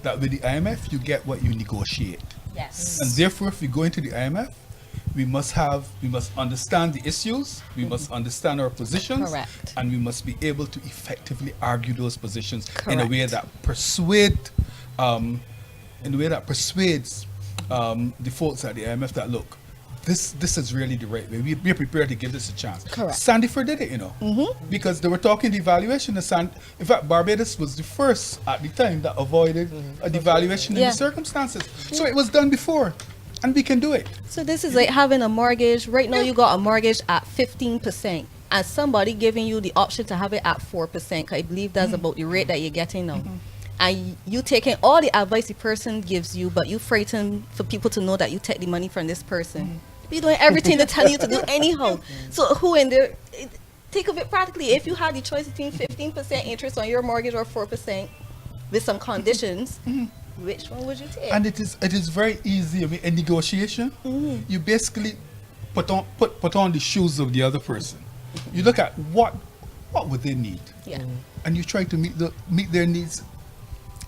that with the IMF, you get what you negotiate. Yes. And therefore, if we go into the IMF, we must understand the issues, we must understand our positions, Correct. and we must be able to effectively argue those positions in a Correct. way that persuades the folks at the IMF that, look, this is really the right way. We're prepared to give this a chance. Correct. Sandyford did it, because they were talking devaluation. In fact, Barbados was the first at the time that avoided a devaluation in the circumstances. So it was done before, and we can do it. So this is like having a mortgage. Right now you got a mortgage at 15%, and somebody giving you the option to have it at 4%. I believe that's about the rate that you're getting now. And you taking all the advice the person gives you, but you frightened for people to know that you take the money from this person. You're doing everything they tell you to do anyhow. So who in there, think of it practically. If you had the choice between 15% interest on your mortgage or 4% with some conditions, which one would you take? And it is very easy. I mean, in negotiation, you basically put on the shoes of the other person. You look at what would they need, and you try to meet their needs.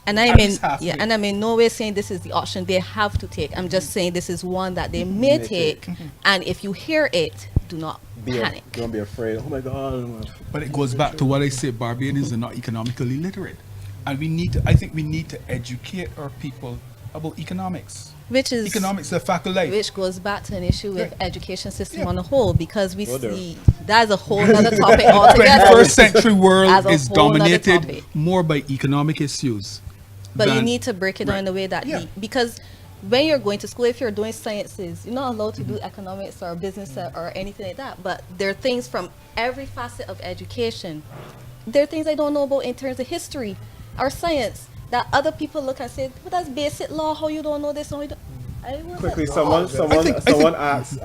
And I'm in no way saying this is the option they have to take. I'm just saying this is one that they may take, and if you hear it, do not panic. Don't be afraid. Oh my God. But it goes back to what I said: Barbadians are not economically literate, and I think we need to educate our people about economics. Economics a fact of life. Which goes back to an issue with education system on the whole, because we see that's a whole other topic altogether. 21st century world is dominated more by economic issues. But you need to break it down in a way that because when you're going to school, if you're doing sciences, you're not allowed to do economics or business or anything like that. But there are things from every facet of education. There are things I don't know about in terms of history or science that other people look and say, but that's basic law, how you don't know this? Quickly, someone asks,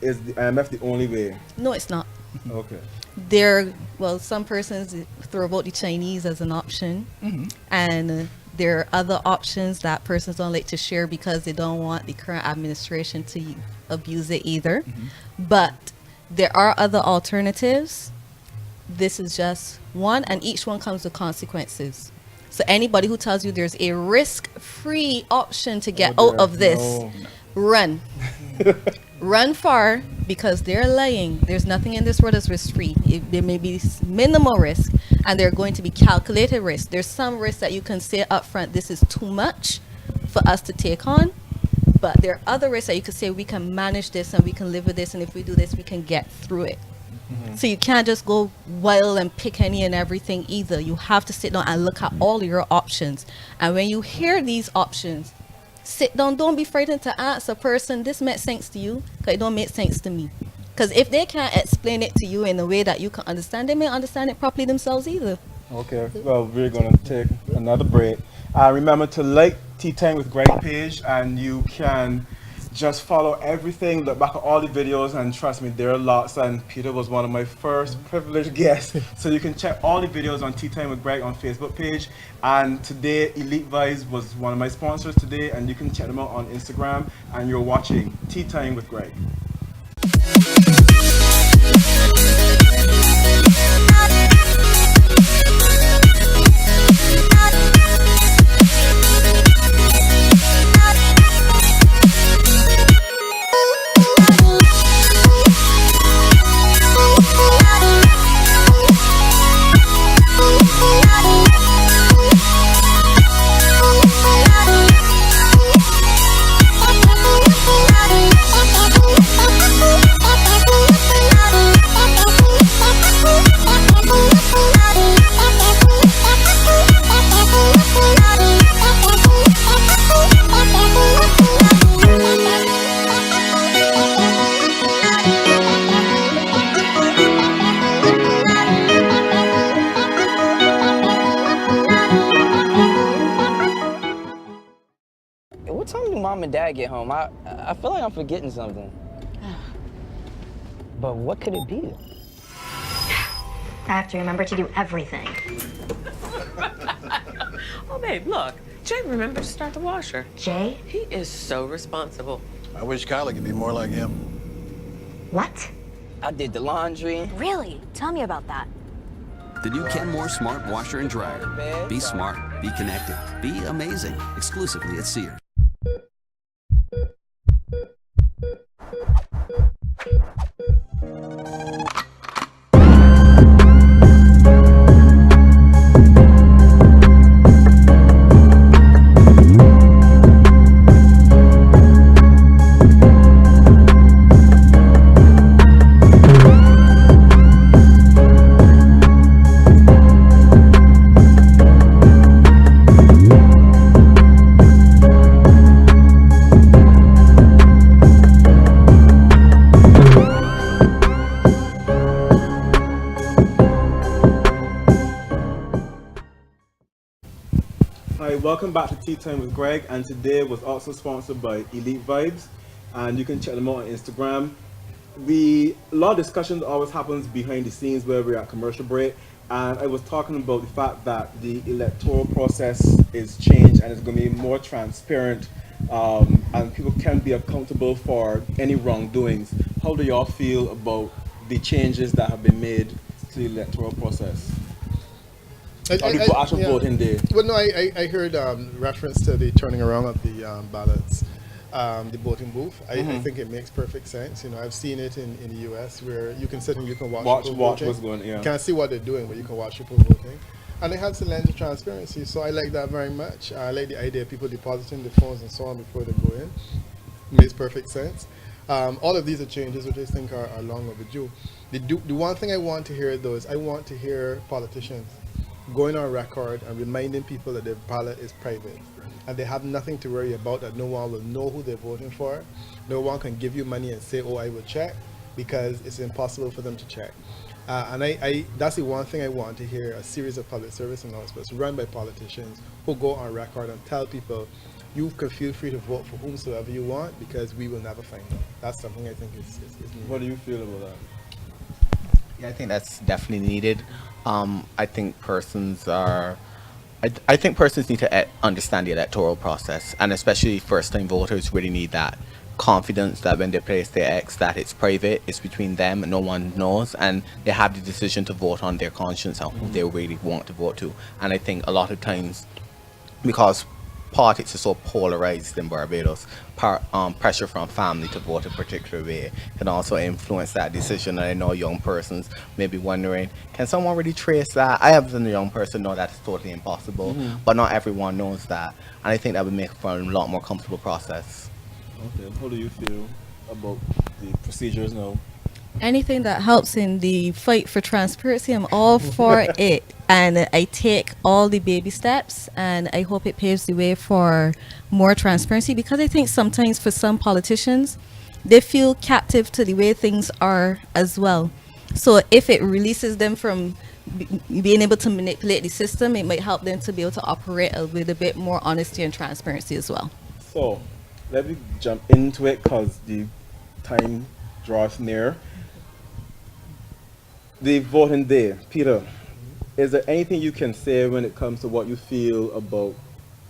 is the IMF the only way? No, it's not. Okay. Some persons throw about the Chinese as an option, and there are other options that persons don't like to share because they don't want the current administration to abuse it either. But there are other alternatives. This is just one, and each one comes with consequences. So anybody who tells you there's a risk-free option to get out of this, run. Run far, because they're lying. There's nothing in this world that's risk-free. There may be minimal risk, and there are going to be calculated risks. There's some risks that you can say up front, this is too much for us to take on. But there are other risks that you can say, we can manage this and we can live with this, and if we do this, we can get through it. So you can't just go wild and pick any and everything either. You have to sit down and look at all your options. And when you hear these options, sit down. Don't be frightened to ask a person, this makes sense to you? Because it don't make sense to me. Because if they can't explain it to you in a way that you can understand, they may understand it properly themselves either. Okay, well, we're going to take another break. Remember to like Teatime with Greg page, and you can just follow everything, look back at all the videos, and trust me, there are lots. And Peter was one of my first privileged guests. So you can check all the videos on Tea Time with Greg on Facebook page. And today, Elite Vibes was one of my sponsors today, and you can check them out on Instagram. And you're watching Tea Time with Greg. What time do mom and dad get home? I feel like I'm forgetting something. But what could it be? I have to remember to do everything. Oh, babe, look. Jay remembered to start the washer. Jay? He is so responsible. I wish Kylie could be more like him. What? I did the laundry. Really? Tell me about that. The new Kenmore Smart Washer and Dryer. Be smart, be connected, be amazing. Exclusively at Sears. Hi, welcome back to Tea Time with Greg, and today was also sponsored by Elite Vibes, and you can check them out on Instagram. A lot of discussions always happens behind the scenes where we're at commercial break, and I was talking about the fact that the electoral process is changed and it's going to be more transparent, and people can be accountable for any wrongdoings. How do y'all feel about the changes that have been made to the electoral process? Or people actually vote in there? Well, no, I heard reference to the turning around of the ballots, the voting booth. I think it makes perfect sense. You know, I've seen it in the U.S. where you can sit and you can watch people voting. What's going on. Yeah. You can't see what they're doing, but you can watch people voting. And it has a lens of transparency, so I like that very much. I like the idea of people depositing their phones and so on before they go in. Makes perfect sense. All of these are changes which I think are long overdue. The one thing I want to hear, though, is I want to hear politicians going on record and reminding people that their ballot is private and they have nothing to worry about, that no one will know who they're voting for. No one can give you money and say, oh, I will check, because it's impossible for them to check. And I that's the one thing I want to hear, a series of public service announcements run by politicians who go on record and tell people, you can feel free to vote for whomsoever you want, because we will never find out. That's something I think is needed. What do you feel about that? Yeah, I think that's definitely needed. I think persons need to understand the electoral process, and especially first-time voters really need that confidence that when they place their X, that it's private, it's between them, and no one knows, and they have the decision to vote on their conscience and who they really want to vote to. And I think a lot of times, because politics is so polarized in Barbados, pressure from family to vote a particular way can also influence that decision. And I know young persons may be wondering, can someone really trace that? I have as a young person know that it's totally impossible, but not everyone knows that. And I think that would make for a lot more comfortable process. Okay, how do you feel about the procedures now? Anything that helps in the fight for transparency, I'm all for it. And I take all the baby steps, and I hope it paves the way for more transparency, because I think sometimes for some politicians, they feel captive to the way things are as well. So if it releases them from being able to manipulate the system, it might help them to be able to operate with a bit more honesty and transparency as well. So, let me jump into it because the time draws near. The voting day, Peter. Is there anything you can say when it comes to what you feel about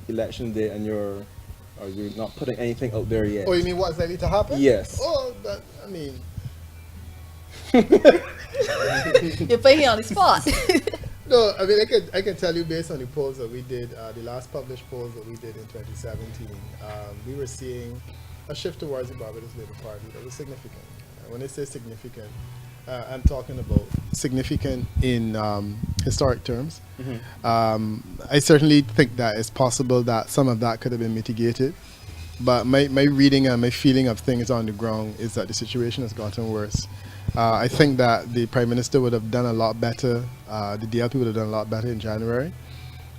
election day, and are you not putting anything out there yet? Oh, you mean what's likely to happen? Yes. Oh, I mean. You're putting me on the spot. No, I mean I can tell you based on the polls that we did, the last published polls that we did in 2017, we were seeing a shift towards the Barbados Labour Party that was significant. When I say significant, I'm talking about significant in historic terms. I certainly think that it's possible that some of that could have been mitigated, but my reading and my feeling of things on the ground is that the situation has gotten worse. I think that the Prime Minister would have done a lot better, the DLP would have done a lot better in January.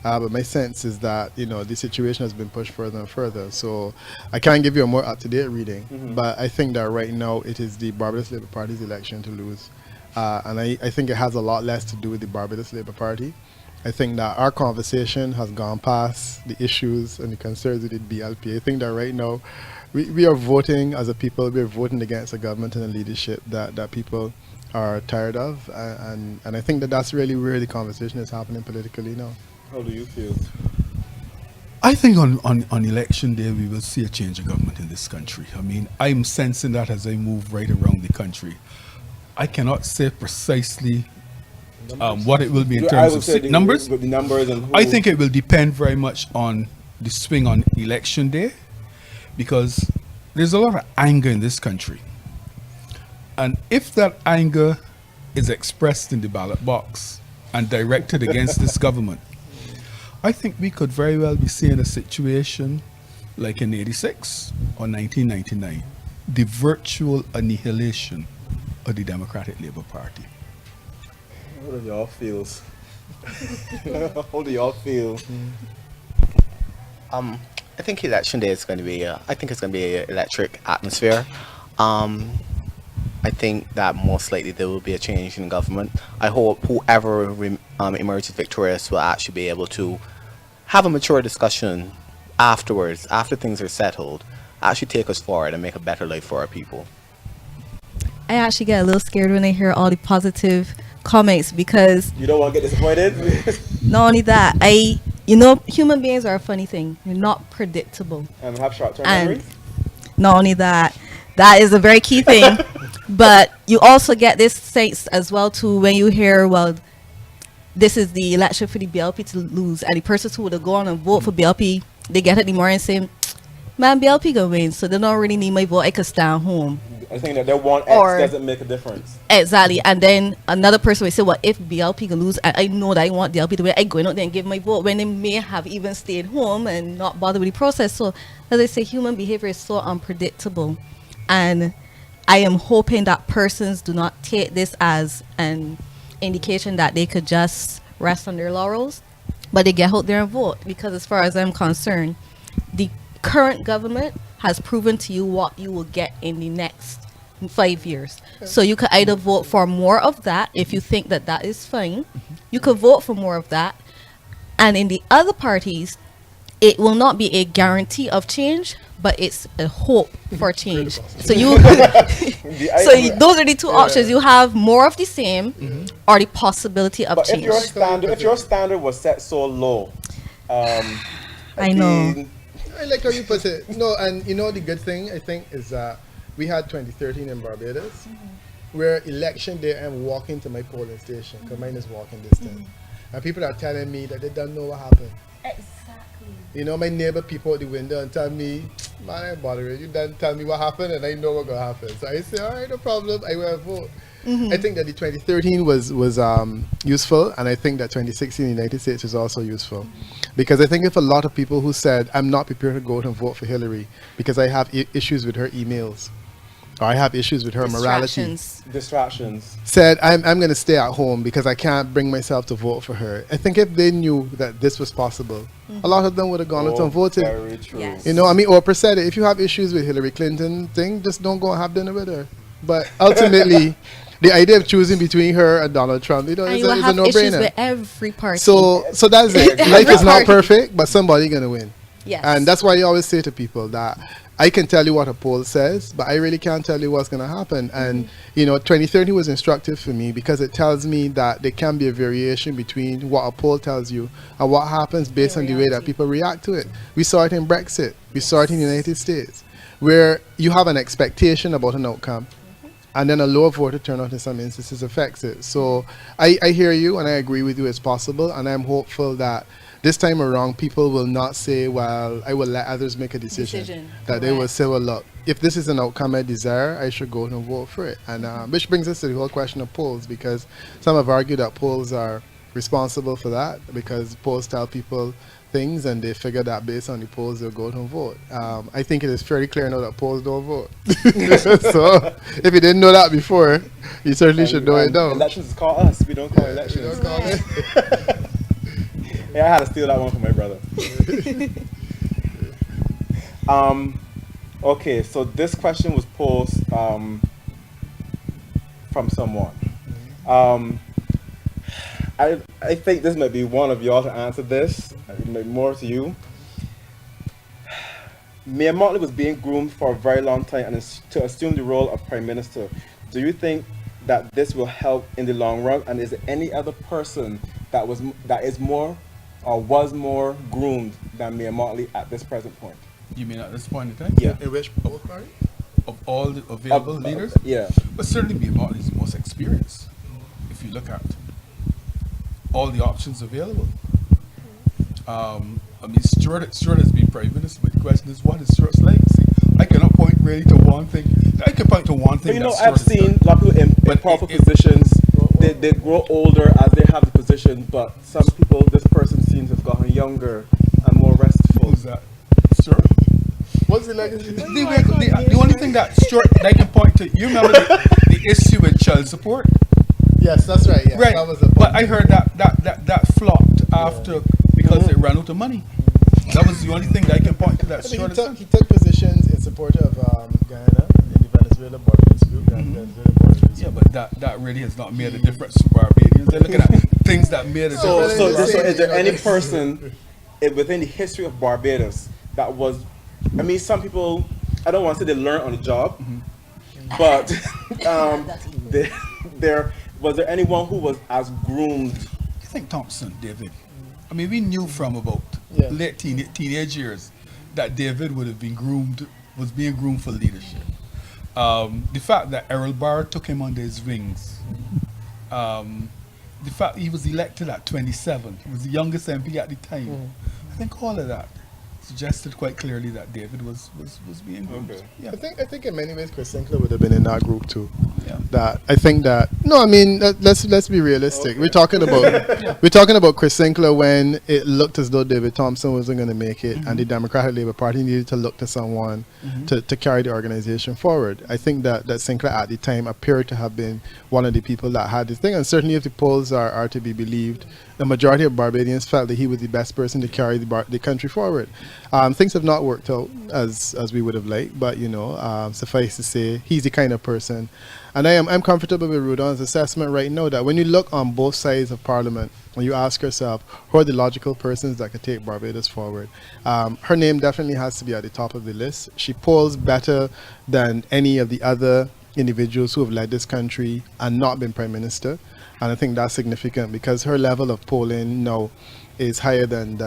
But my sense is that, the situation has been pushed further and further. So I can't give you a more up-to-date reading, but I think that right now it is the Barbados Labour Party's election to lose. And I think it has a lot less to do with the Barbados Labour Party. I think that our conversation has gone past the issues and the concerns with the BLP. I think that right now we are voting as a people, we are voting against a government and a leadership that people are tired of. And I think that that's really where the conversation is happening politically now. How do you feel? I think on election day we will see a change of government in this country. I mean, I'm sensing that as I move right around the country. I cannot say precisely what it will be in terms of numbers. The numbers and who. I think it will depend very much on the swing on election day, because there's a lot of anger in this country. And if that anger is expressed in the ballot box and directed against this government, I think we could very well be seeing a situation like in 86 or 1999, the virtual annihilation of the Democratic Labour Party. How do y'all feel? How do y'all feel? I think election day is going to be. I think it's going to be an electric atmosphere. I think that most likely there will be a change in government. I hope whoever emerges victorious will actually be able to have a mature discussion afterwards, after things are settled, actually take us forward and make a better life for our people. I actually get a little scared when I hear all the positive comments, because you don't want to get disappointed. not only that, human beings are a funny thing. You're not predictable. And have short-term memory. Not only that is a very key thing. But you also get this sense as well too when you hear, well, this is the election for the BLP to lose, and the persons who would have gone and vote for BLP, they get it the morning saying, man, BLP gonna win, so they don't really need my vote, I could stand home. I think that their one X doesn't make a difference. Exactly. And then another person will say, well, if BLP can lose, I know that I want BLP to win, I go out there and give my vote, when they may have even stayed home and not bother with the process. So as I say, human behavior is so unpredictable, and I am hoping that persons do not take this as an indication that they could just rest on their laurels, but they get out there and vote, because as far as I'm concerned, the current government has proven to you what you will get in the next 5 years. So you could either vote for more of that if you think that that is fine. You could vote for more of that. And in the other parties, it will not be a guarantee of change, but it's a hope for change. So you, those are the two options. You have more of the same, or the possibility of change. If your standard was set so low, I know. I like how you put it. No, and the good thing I think is that we had 2013 in Barbados, where election day I'm walking to my polling station, because mine is walking distance, and people are telling me that they don't know what happened. Exactly. My neighbor people out the window and tell me, man, I ain't bothering. You done tell me what happened, and I know what's gonna happen. So I say, all right, no problem. I will vote. I think that the 2013 was useful, and I think that 2016 in the United States was also useful, because I think if a lot of people who said, I'm not prepared to go out and vote for Hillary because I have issues with her emails, or I have issues with her morality, distractions, said, I'm going to stay at home because I can't bring myself to vote for her. I think if they knew that this was possible, a lot of them would have gone out and voted. Very true. Yes. Oprah said it, if you have issues with Hillary Clinton just don't go and have dinner with her. But ultimately, the idea of choosing between her and Donald Trump, is a no-brainer. Issues with every party. So that's it. Life is not perfect, but somebody's going to win. Yes. And that's why you always say to people that I can tell you what a poll says, but I really can't tell you what's going to happen. And, 2030 was instructive for me because it tells me that there can be a variation between what a poll tells you and what happens based on the way that people react to it. We saw it in Brexit. We saw it in the United States, where you have an expectation about an outcome, and then a lower voter turnout in some instances affects it. So I hear you, and I agree with you it's possible, and I'm hopeful that this time around, people will not say, well, I will let others make a decision. That they will say, well, look, if this is an outcome I desire, I should go and vote for it. And which brings us to the whole question of polls, because some have argued that polls are responsible for that, because polls tell people things and they figure that based on the polls they'll go and vote. I think it is fairly clear now that polls don't vote. So if you didn't know that before, you certainly should know it now. Elections is called us. We don't call elections. Yeah, I had to steal that one from my brother. Okay, so this question was posed from someone. I think this might be one of y'all to answer this. It might be more to you. Mayor Motley was being groomed for a very long time and is to assume the role of Prime Minister. Do you think that this will help in the long run? And is there any other person that is more or was more groomed than Mayor Motley at this present point? You mean at this point in time? Yeah. In which poll party? Of all the available leaders? Yeah. But certainly Mayor Motley is the most experienced, if you look at all the options available. Stuart has been Prime Minister, but the question is, what is Stuart's legacy? I cannot point really to one thing. I can point to one thing. But I've seen a lot of people in powerful positions. They grow older as they have the position, but some people, this person seems to have gotten younger and more restful. Who's that? Stuart? What's the legacy? The only thing that Stuart, I can point to, you remember the issue with child support? Yes, that's right. Yeah, right. That was a but I heard that flopped after because it ran out of money. That was the only thing that I can point to that Stuart has done. He took positions in support of Guyana in the Venezuela border dispute. Yeah, but that really has not made a difference to Barbadians. They're looking at things that made a difference. So is there any person within the history of Barbados that was, some people, I don't want to say they learned on the job, but was there anyone who was as groomed? I think Thompson, David. We knew from about late teenage years that David would have been was being groomed for leadership. The fact that Errol Barr took him under his wings, the fact he was elected at 27, he was the youngest MP at the time. I think all of that suggested quite clearly that David was being groomed. Okay. Yeah. I think in many ways Chris Sinclair would have been in that group too. Yeah. Let's be realistic. Okay. We're talking about Chris Sinclair when it looked as though David Thompson wasn't going to make it, and the Democratic Labour Party needed to look to someone to carry the organization forward. I think that Sinclair at the time appeared to have been one of the people that had this thing, and certainly if the polls are to be believed, the majority of Barbadians felt that he was the best person to carry the country forward. Things have not worked out as we would have liked, but suffice to say, he's the kind of person. And I'm comfortable with Rudon's assessment right now that when you look on both sides of Parliament, when you ask yourself, who are the logical persons that could take Barbados forward? Her name definitely has to be at the top of the list. She polls better than any of the other individuals who have led this country and not been Prime Minister. And I think that's significant because her level of polling now is higher than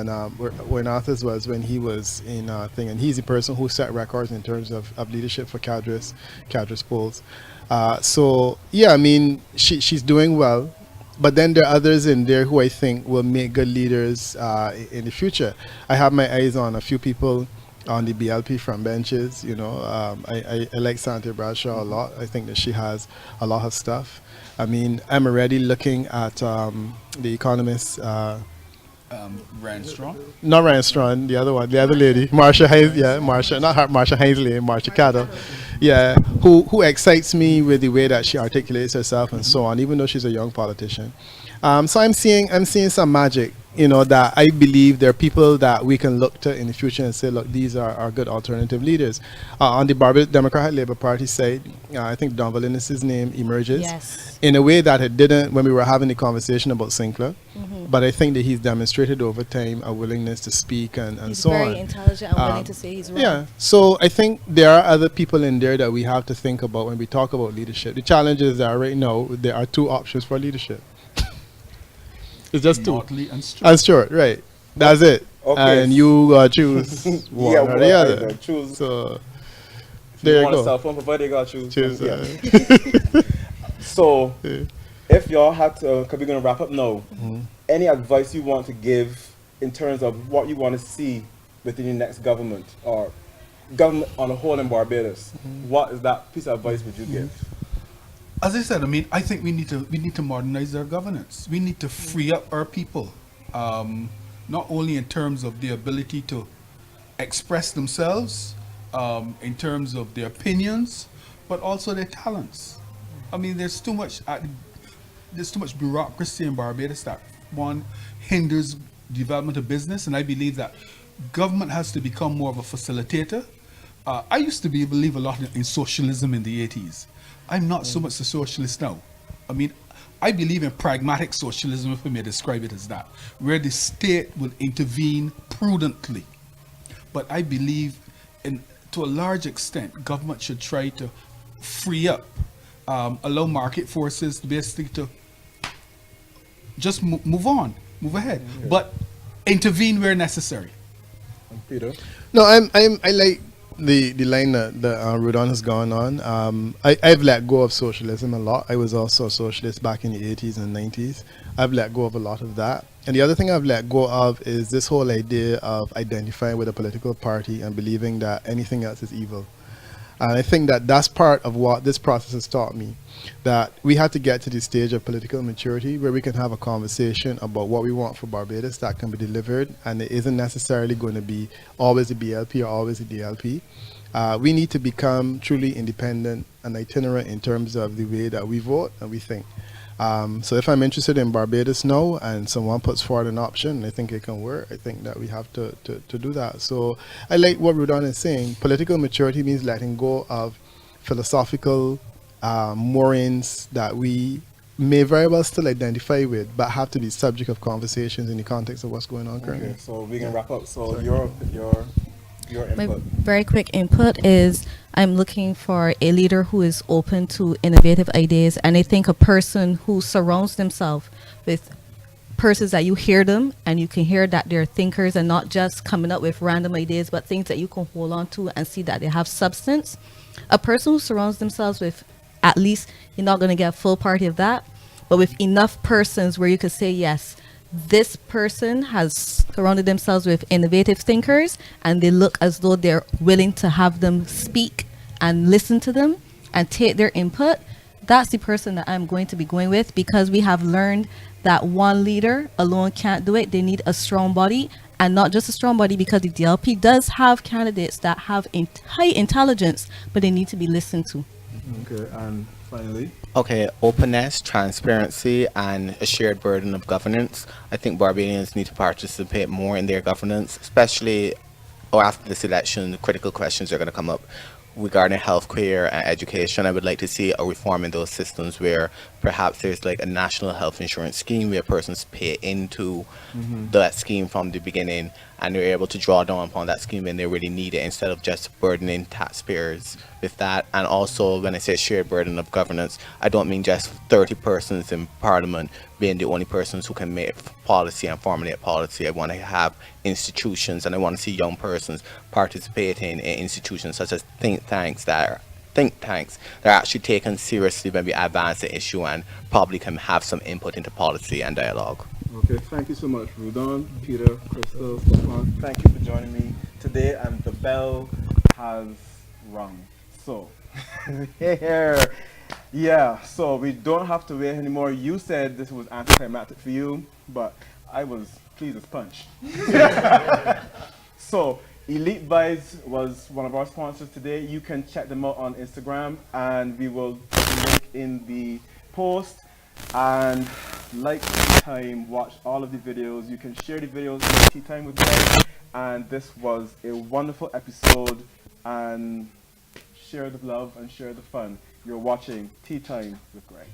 when Arthur's was when he was in thing. And he's the person who set records in terms of leadership for cadres polls. She's doing well. But then there are others in there who I think will make good leaders in the future. I have my eyes on a few people on the BLP front benches. I like Santa Bradshaw a lot. I think that she has a lot of stuff. I'm already looking at the economist. Ryan Strong? Not Ryan Strong, the other one, the other lady, Marsha Haisley, Marsha Cattle. Yeah, who excites me with the way that she articulates herself and so on, even though she's a young politician. So I'm seeing some magic that I believe there are people that we can look to in the future and say, look, these are good alternative leaders. On the Barbados Democratic Labour Party side, I think Don Valinis's name emerges Yes. in a way that it didn't when we were having the conversation about Sinclair. Mhm. But I think that he's demonstrated over time a willingness to speak and He's so on. very intelligent and willing to say he's wrong. Yeah. So I think there are other people in there that we have to think about when we talk about leadership. The challenge is that right now there are two options for leadership. It's just two. Motley and Stewart. And Stewart, right. That's it. Okay. And you choose one Yeah, or the well, other. either choose. So If there you you want a go. cell phone provider, you gotta choose. Choose, Yeah. So, if y'all had to, because we're gonna wrap up now, any advice you want to give in terms of what you want to see within your next government or government on a whole in Barbados? What is that piece of advice would you give? As I said, I mean, I think we need to modernize our governance. We need to free up our people, not only in terms of their ability to express themselves, in terms of their opinions, but also their talents. I mean, there's too much bureaucracy in Barbados that one hinders development of business, and I believe that government has to become more of a facilitator. I used to believe a lot in socialism in the 80s. I'm not so much a socialist now. I mean, I believe in pragmatic socialism, if I may describe it as that, where the state will intervene prudently. But I believe, to a large extent, government should try to free up, allow market forces to basically to just move on, move ahead, but intervene where necessary. Peter? No, I like the line that Rudon has gone on. I've let go of socialism a lot. I was also a socialist back in the 80s and 90s. I've let go of a lot of that. And the other thing I've let go of is this whole idea of identifying with a political party and believing that anything else is evil. And I think that that's part of what this process has taught me, that we have to get to the stage of political maturity where we can have a conversation about what we want for Barbados that can be delivered, and it isn't necessarily going to be always the BLP or always the DLP. We need to become truly independent and itinerant in terms of the way that we vote and we think. So if I'm interested in Barbados now and someone puts forward an option, I think it can work. I think that we have to do that. So I like what Rudon is saying. Political maturity means letting go of philosophical moorings that we may very well still identify with, but have to be subject of conversations in the context of what's going on currently. Okay, so we can wrap up. So your My input. very quick input is I'm looking for a leader who is open to innovative ideas, and I think a person who surrounds themselves with persons that you hear them and you can hear that they're thinkers and not just coming up with random ideas, but things that you can hold on to and see that they have substance. A person who surrounds themselves with, at least you're not going to get a full party of that, but with enough persons where you could say, yes, this person has surrounded themselves with innovative thinkers and they look as though they're willing to have them speak and listen to them and take their input. That's the person that I'm going to be going with, because we have learned that one leader alone can't do it. They need a strong body, and not just a strong body, because the DLP does have candidates that have high intelligence, but they need to be listened to. Okay, and finally. Okay, openness, transparency, and a shared burden of governance. I think Barbadians need to participate more in their governance, especially after this election. The critical questions are going to come up regarding healthcare and education. I would like to see a reform in those systems where perhaps there's like a national health insurance scheme where persons pay into that scheme from the beginning, and they're able to draw down upon that scheme when they really need it, instead of just burdening taxpayers with that. And also, when I say shared burden of governance, I don't mean just 30 persons in Parliament being the only persons who can make policy and formulate policy. I want to have institutions, and I want to see young persons participating in institutions such as think tanks that are actually taken seriously when we advance the issue and probably can have some input into policy and dialogue. Okay, thank you so much, Rudon, Peter, Crystal, Stefan. Thank you for joining me today, and the bell has rung. So, here. Yeah, so we don't have to wait anymore. You said this was anticlimactic for you, but I was pleased as punch. So, Elite Vibes was one of our sponsors today. You can check them out on Instagram, and we will put the link in the post. And like Tea Time, watch all of the videos. You can share the videos with Tea Time with Greg. And this was a wonderful episode. And share the love and share the fun. You're watching Tea Time with Greg.